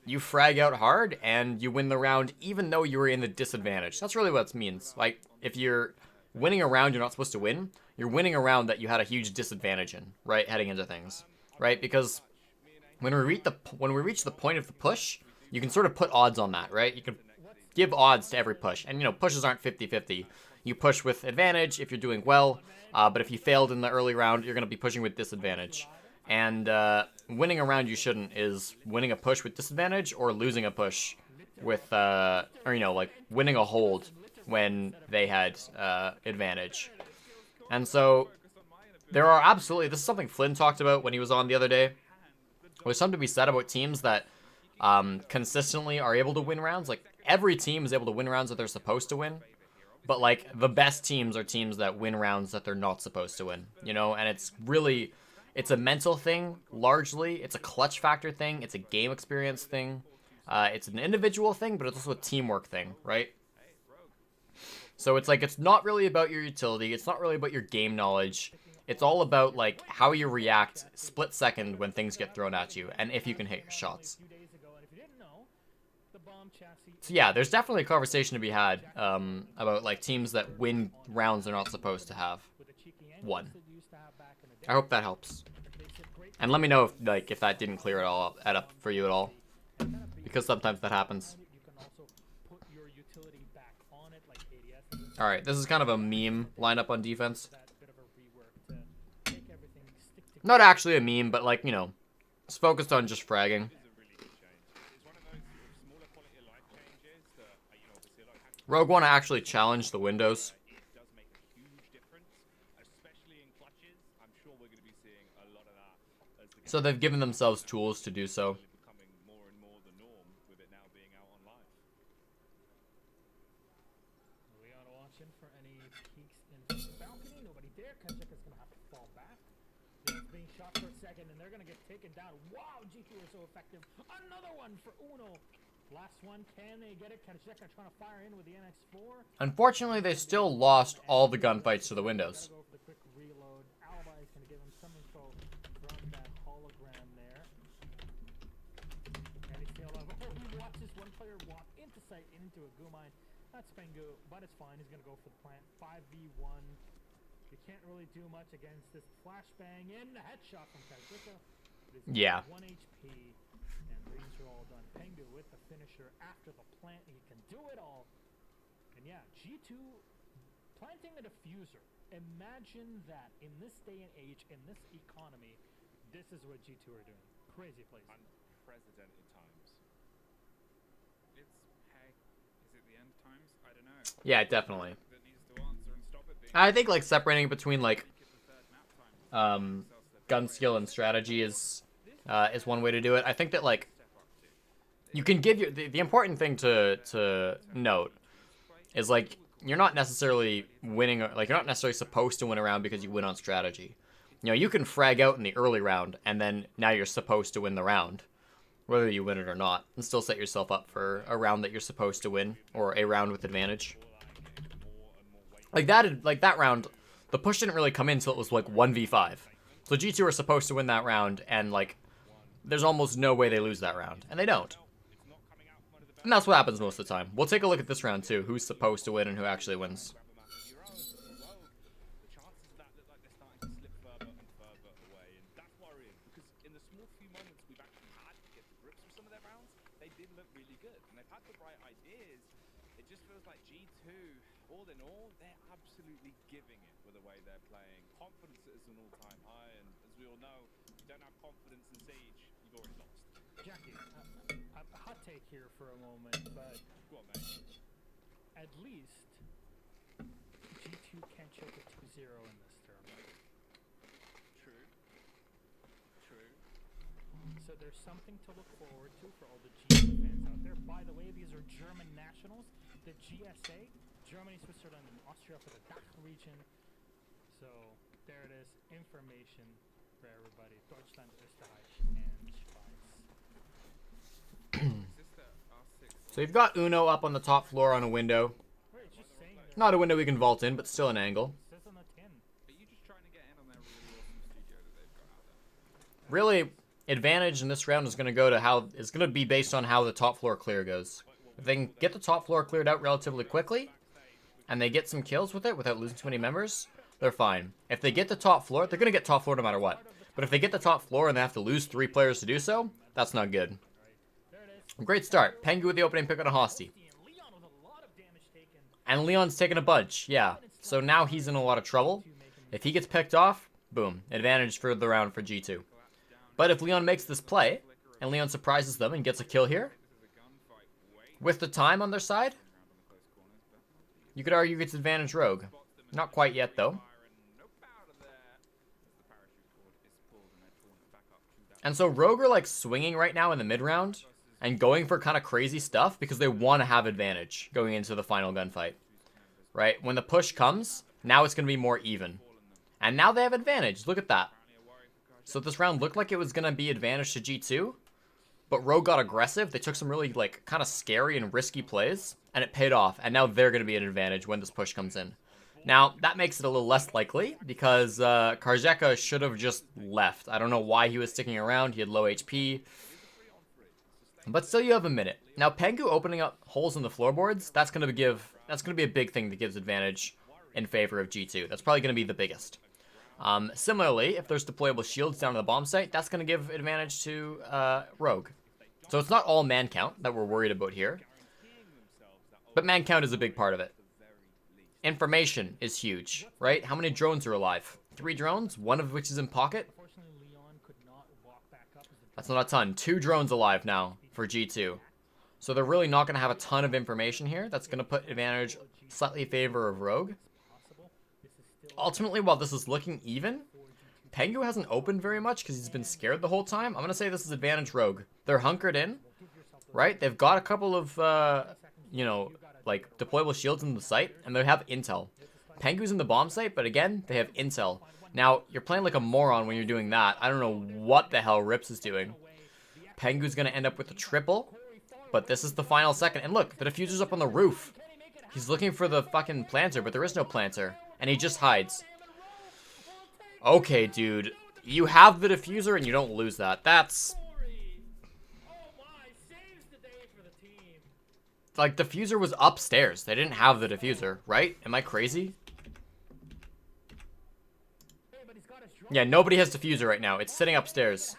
You frag out hard and you win the round even though you were in the disadvantage. That's really what it means. Like, if you're winning a round you're not supposed to win, you're winning a round that you had a huge disadvantage in, right, heading into things, right? Because when we reach the point of the push, you can sort of put odds on that, right? You can give odds to every push. And, you know, pushes aren't 50-50. You push with advantage if you're doing well, but if you failed in the early round, you're going to be pushing with disadvantage. And winning a round you shouldn't is winning a push with disadvantage or losing a push with, or, you know, like winning a hold when they had advantage. And so there are absolutely, this is something Flynn talked about when he was on the other day. There's something to be said about teams that consistently are able to win rounds. Like, every team is able to win rounds that they're supposed to win. But, like, the best teams are teams that win rounds that they're not supposed to win. You know, and it's really, it's a mental thing, largely. It's a clutch factor thing. It's a game experience thing. It's an individual thing, but it's also a teamwork thing, right? So it's like, it's not really about your utility. It's not really about your game knowledge. It's all about, like, how you react split second when things get thrown at you, and if you can hit your shots. So yeah, there's definitely a conversation to be had about, like, teams that win rounds they're not supposed to have won. I hope that helps. And let me know if, like, if that didn't clear it all up for you at all, because sometimes that happens. Alright, this is kind of a meme lineup on defense. Not actually a meme, but, like, you know, it's focused on just fragging. Rogue want to actually challenge the windows. So they've given themselves tools to do so. And they're gonna get taken down. Wow, G2 are so effective. Another one for Uno. Last one, can they get it? Kanacheka trying to fire in with the NX4. Unfortunately, they still lost all the gunfights to the windows. Go for the quick reload. Alibi is gonna give him some info from that hologram there. And he's still alive. Oh, he watches one player walk into sight into a goo mine. That's Pengu, but it's fine. He's gonna go for the plant. 5v1. You can't really do much against this flashbang and the headshot from Kazika. Yeah. 1 HP, and these are all done. Pengu with the finisher after the plant. He can do it all. And yeah, G2 planting a diffuser. Imagine that in this day and age, in this economy, this is what G2 are doing. Crazy place. Unprecedented times. It's, hey, is it the end times? I don't know. Yeah, definitely. That needs to answer and stop it being I think, like, separating between, like, gun skill and strategy is one way to do it. I think that, like, you can give your the important thing to note is, like, you're not necessarily winning, like, you're not necessarily supposed to win a round because you win on strategy. You know, you can frag out in the early round and then now you're supposed to win the round, whether you win it or not, and still set yourself up for a round that you're supposed to win, or a round with advantage. Like that round, the push didn't really come in until it was like 1v5. So G2 are supposed to win that round, and, like, there's almost no way they lose that round, and they don't. And that's what happens most of the time. We'll take a look at this round too, who's supposed to win and who actually wins. All in all, they're absolutely giving it with the way they're playing. Confidence is an all-time high, and as we all know, if you don't have confidence in Siege, you've already lost. Jackie, a hot take here for a moment, but Go on, mate. at least G2 can choke a 2-0 in this tournament. True. True. So there's something to look forward to for all the G2 fans out there. By the way, these are German nationals, the GSA. Germany, Switzerland, and Austria for the DACH region. So there it is, information for everybody. Deutschland, Österreich, and Schweiz. So you've got Uno up on the top floor on a window. Wait, it's just saying there. Not a window we can vault in, but still an angle. It says on the tin. Are you just trying to get in on their really awesome really, advantage in this round is going to go to how it's going to be based on how the top floor clear goes. If they can get the top floor cleared out relatively quickly, and they get some kills with it without losing too many members, they're fine. If they get the top floor, they're going to get top floor no matter what. But if they get the top floor and they have to lose 3 players to do so, that's not good. Great start. Pengu with the opening pick on a Hostie. And Leon's taking a bunch, yeah. So now he's in a lot of trouble. If he gets picked off, boom, advantage for the round for G2. But if Leon makes this play, and Leon surprises them and gets a kill here, with the time on their side, you could argue it's advantage Rogue. Not quite yet, though. And so Rogue are like swinging right now in the mid-round and going for kind of crazy stuff because they want to have advantage going into the final gunfight. Right? When the push comes, now it's going to be more even. And now they have advantage. Look at that. So this round looked like it was going to be advantage to G2. But Rogue got aggressive. They took some really like kind of scary and risky plays. And it paid off. And now they're going to be at advantage when this push comes in. Now, that makes it a little less likely because Karjeka should have just left. I don't know why he was sticking around. He had low HP. But still, you have a minute. Now, Pengu opening up holes in the floorboards, that's going to be a big thing that gives advantage in favor of G2. That's probably going to be the biggest. Similarly, if there's deployable shields down on the bomb site, that's going to give advantage to Rogue. So it's not all man count that we're worried about here. But man count is a big part of it. Information is huge, right? How many drones are alive? 3 drones, one of which is in pocket. That's not a ton. 2 drones alive now for G2. So they're really not going to have a ton of information here. That's going to put advantage slightly in favor of Rogue. Ultimately, while this is looking even, Pengu hasn't opened very much because he's been scared the whole time. I'm going to say this is advantage Rogue. They're hunkered in, right? They've got a couple of, like deployable shields in the site, and they have intel. Pengu's in the bomb site, but again, they have intel. Now, you're playing like a moron when you're doing that. I don't know what the hell Rips is doing. Pengu's going to end up with a triple, but this is the final second. And look, the diffuser's up on the roof. He's looking for the fucking planter, but there is no planter, and he just hides. Okay, dude. You have the diffuser, and you don't lose that. That's... like, diffuser was upstairs. They didn't have the diffuser, right? Am I crazy? Yeah, nobody has diffuser right now. It's sitting upstairs.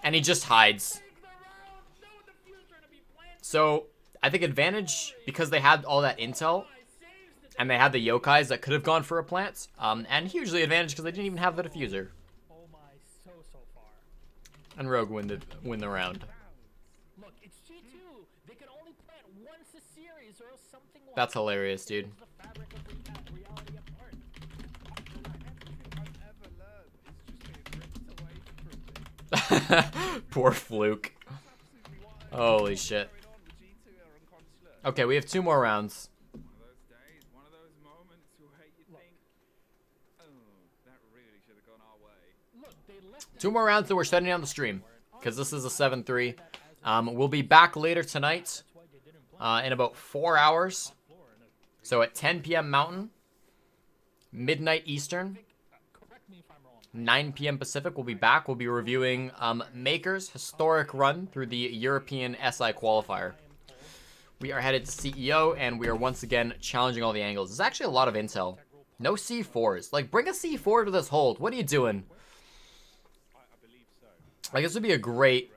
And he just hides. So, I think advantage, because they had all that intel, and they had the yokais that could have gone for a plant, and hugely advantage because they didn't even have the diffuser. And Rogue win the round. Look, it's G2. They can only plant once a series or else something will That's hilarious, dude. Poor Fluke. Holy shit. Okay, we have 2 more rounds. One of those moments where you think, oh, that really should have gone our way. 2 more rounds that we're shutting down the stream because this is a 7-3. We'll be back later tonight in about 4 hours. So at 10 p.m. Mountain, midnight Eastern, 9 p.m. Pacific, we'll be back. We'll be reviewing Maker's historic run through the European SI qualifier. We are headed to CEO, and we are once again challenging all the angles. There's actually a lot of intel. No C4s. Like, bring a C4 to this hold. What are you doing? Like, this would be a great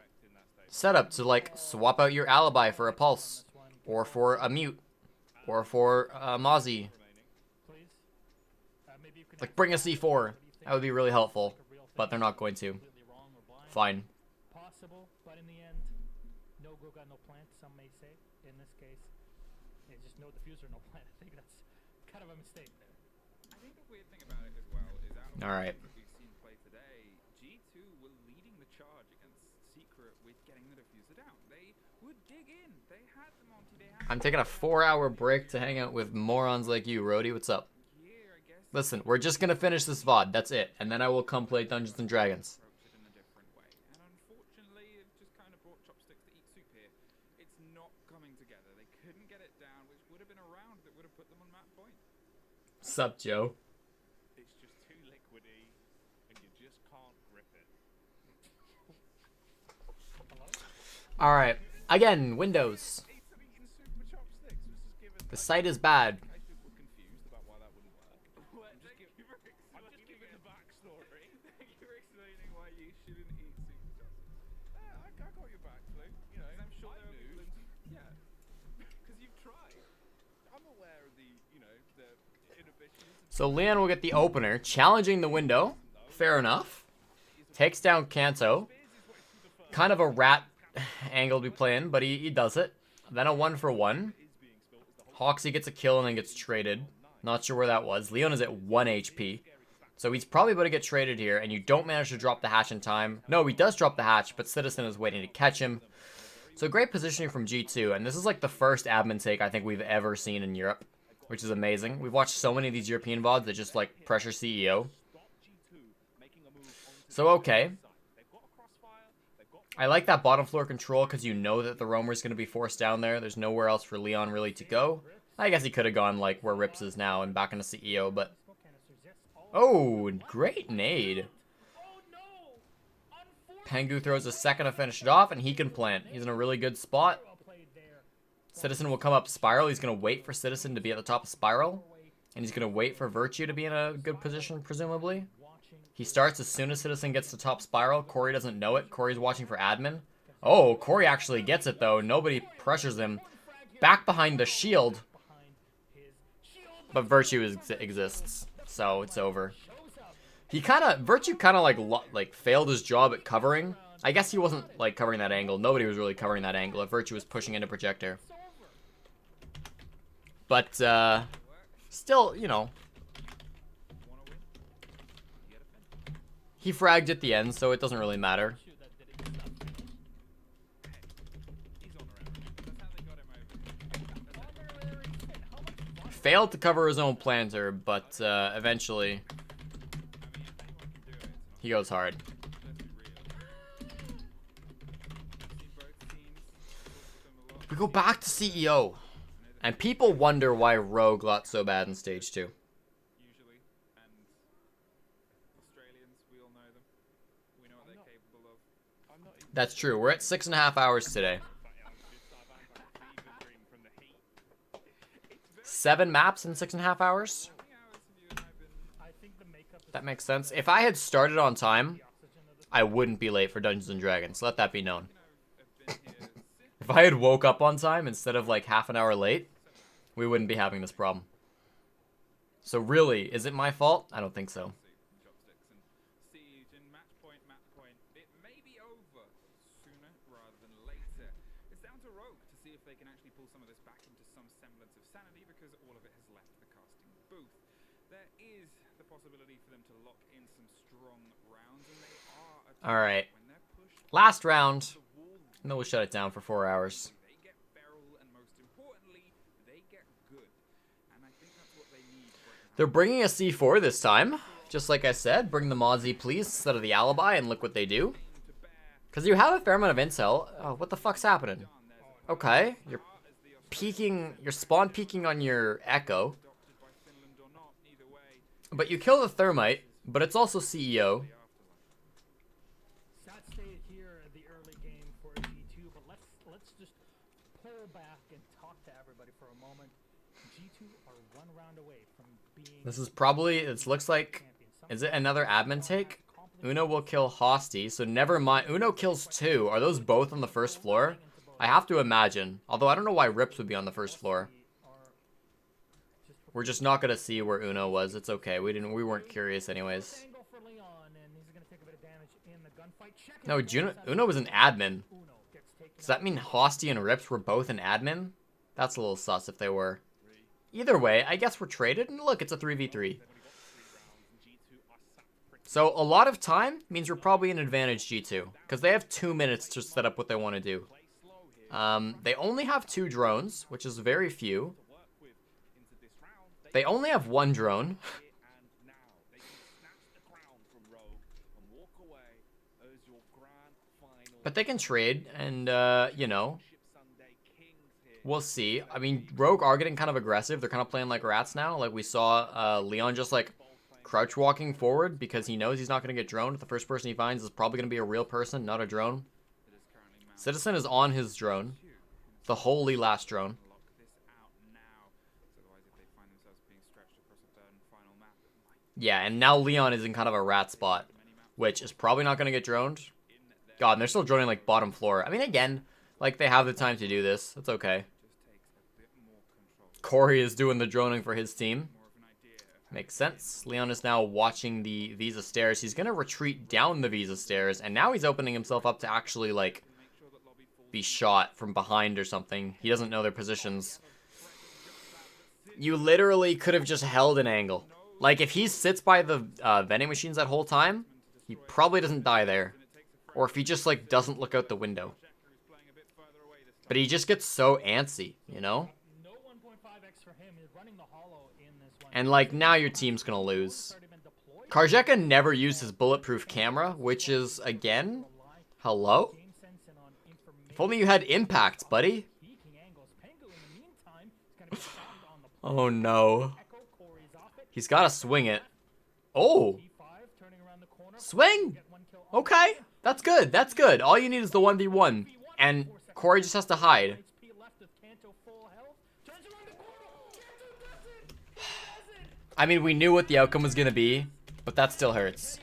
setup to, like, swap out your alibi for a pulse. Or for a mute. Or for Mozzie. Like, bring a C4. That would be really helpful. But they're not going to. Fine. Possible, but in the end, no go got no plant, some may say. In this case, it's just no diffuser, no plant. I think that's kind of a mistake there. I think the weird thing about it as well is that Alright. we've seen play today, G2 were leading the charge against Secret with getting the diffuser down. They would dig in. They had the Monty. I'm taking a 4-hour break to hang out with morons like you, Rody. What's up? Listen, we're just gonna finish this VOD. That's it. And then I will come play Dungeons and Dragons. In a different way. And unfortunately, it just kind of brought chopsticks to eat soup here. It's not coming together. They couldn't get it down, which would have been a round that would have put them on map point. Sup, Joe? It's just too liquid. Alright. Again, Windows. Ethan eating super chopsticks was just given. The site is bad. I think we're confused about why that wouldn't work. I'm just giving the backstory. Thank you for explaining why you shouldn't eat super chopsticks. I got your back, Flu. You know, I'm sure there are people in. Yeah. Because you've tried. I'm aware of the, you know, the inhibitions. So Leon will get the opener, challenging the window. Fair enough. Takes down Kanto. Kind of a rat angle to be playing, but he does it. Then a 1-for-1. Hoxie gets a kill and then gets traded. Not sure where that was. Leon is at 1 HP. So he's probably about to get traded here, and you don't manage to drop the hatch in time. No, he does drop the hatch, but Citizen is waiting to catch him. So great positioning from G2, and this is like the first admin take I think we've ever seen in Europe, which is amazing. We've watched so many of these European VODs that just like pressure CEO. So okay. I like that bottom floor control because you know that the roamer is going to be forced down there. There's nowhere else for Leon really to go. I guess he could have gone like where Rips is now and back into CEO, but... Oh, great nade. Pengu throws a second to finish it off, and he can plant. He's in a really good spot. Citizen will come up Spiral. He's going to wait for Citizen to be at the top of Spiral. And he's going to wait for Virtue to be in a good position, presumably. He starts as soon as Citizen gets to top Spiral. Corey doesn't know it. Corey's watching for admin. Oh, Corey actually gets it, though. Nobody pressures him. Back behind the shield. But Virtue exists, so it's over. Virtue kind of like failed his job at covering. I guess he wasn't like covering that angle. Nobody was really covering that angle if Virtue was pushing into Projector. But, still, you know. He fragged at the end, so it doesn't really matter. Failed to cover his own planter, but eventually he goes hard. We go back to CEO, and people wonder why Rogue got so bad in stage 2. Usually, and Australians, we all know them. We know what they're capable of. That's true. We're at 6.5 hours today. 7 maps in 6.5 hours? That makes sense. If I had started on time, I wouldn't be late for Dungeons and Dragons. Let that be known. If I had woke up on time instead of like half an hour late, we wouldn't be having this problem. So really, is it my fault? I don't think so. They can actually pull some of this back into some semblance of sanity because all of it has left the casting booth. There is the possibility for them to lock in some strong rounds, and they are. All right. Last round, and then we'll shut it down for 4 hours. They get feral, and most importantly, they get good. And I think that's what they need. They're bringing a C4 this time. Just like I said, bring the Mozzie, please, instead of the Alibi, and look what they do. Because you have a fair amount of intel. Oh, what the fuck's happening? Okay, you're peeking, you're spawn peeking on your Echo. But you kill the Thermite, but it's also CEO. Sad state here in the early game for G2, but let's just pull back and talk to everybody for a moment. G2 are 1 round away from being... This is probably, it looks like, is it another admin take? Uno will kill Hosty, so never mind. Uno kills 2. Are those both on the first floor? I have to imagine. Although I don't know why Rips would be on the first floor. We're just not gonna see where Uno was. It's okay. We weren't curious anyways. No, Uno was an admin. Does that mean Hosty and Rips were both an admin? That's a little sus if they were. Either way, I guess we're traded, and look, it's a 3v3. So a lot of time means we're probably an advantage G2, because they have 2 minutes to set up what they want to do. They only have 2 drones, which is very few. They only have 1 drone. But they can trade, and, you know, we'll see. I mean, Rogue are getting kind of aggressive. They're kind of playing like rats now. Like, we saw Leon just, like, crouch walking forward because he knows he's not going to get droned. The first person he finds is probably going to be a real person, not a drone. Citizen is on his drone. The holy last drone. Lock this out now. Otherwise, if they find themselves being stretched across a third and final map, it might Yeah, and now Leon is in kind of a rat spot, which is probably not going to get droned. God, and they're still droning like bottom floor. I mean, again, like they have the time to do this. That's okay. Corey is doing the droning for his team. Makes sense. Leon is now watching the Visa stairs. He's going to retreat down the Visa stairs, and now he's opening himself up to actually, like, be shot from behind or something. He doesn't know their positions. You literally could have just held an angle. Like, if he sits by the vending machines that whole time, he probably doesn't die there. Or if he just, like, doesn't look out the window. But he just gets so antsy, you know? No 1.5x for him. He's running the hollow in this one. And, like, now your team's gonna lose. Karjeka never used his bulletproof camera, which is, again, hello? If only you had impact, buddy. Oh, no. He's gotta swing it. Oh! Swing! Okay, that's good, that's good. All you need is the 1v1. And Corey just has to hide. I mean, we knew what the outcome was gonna be, but that still hurts.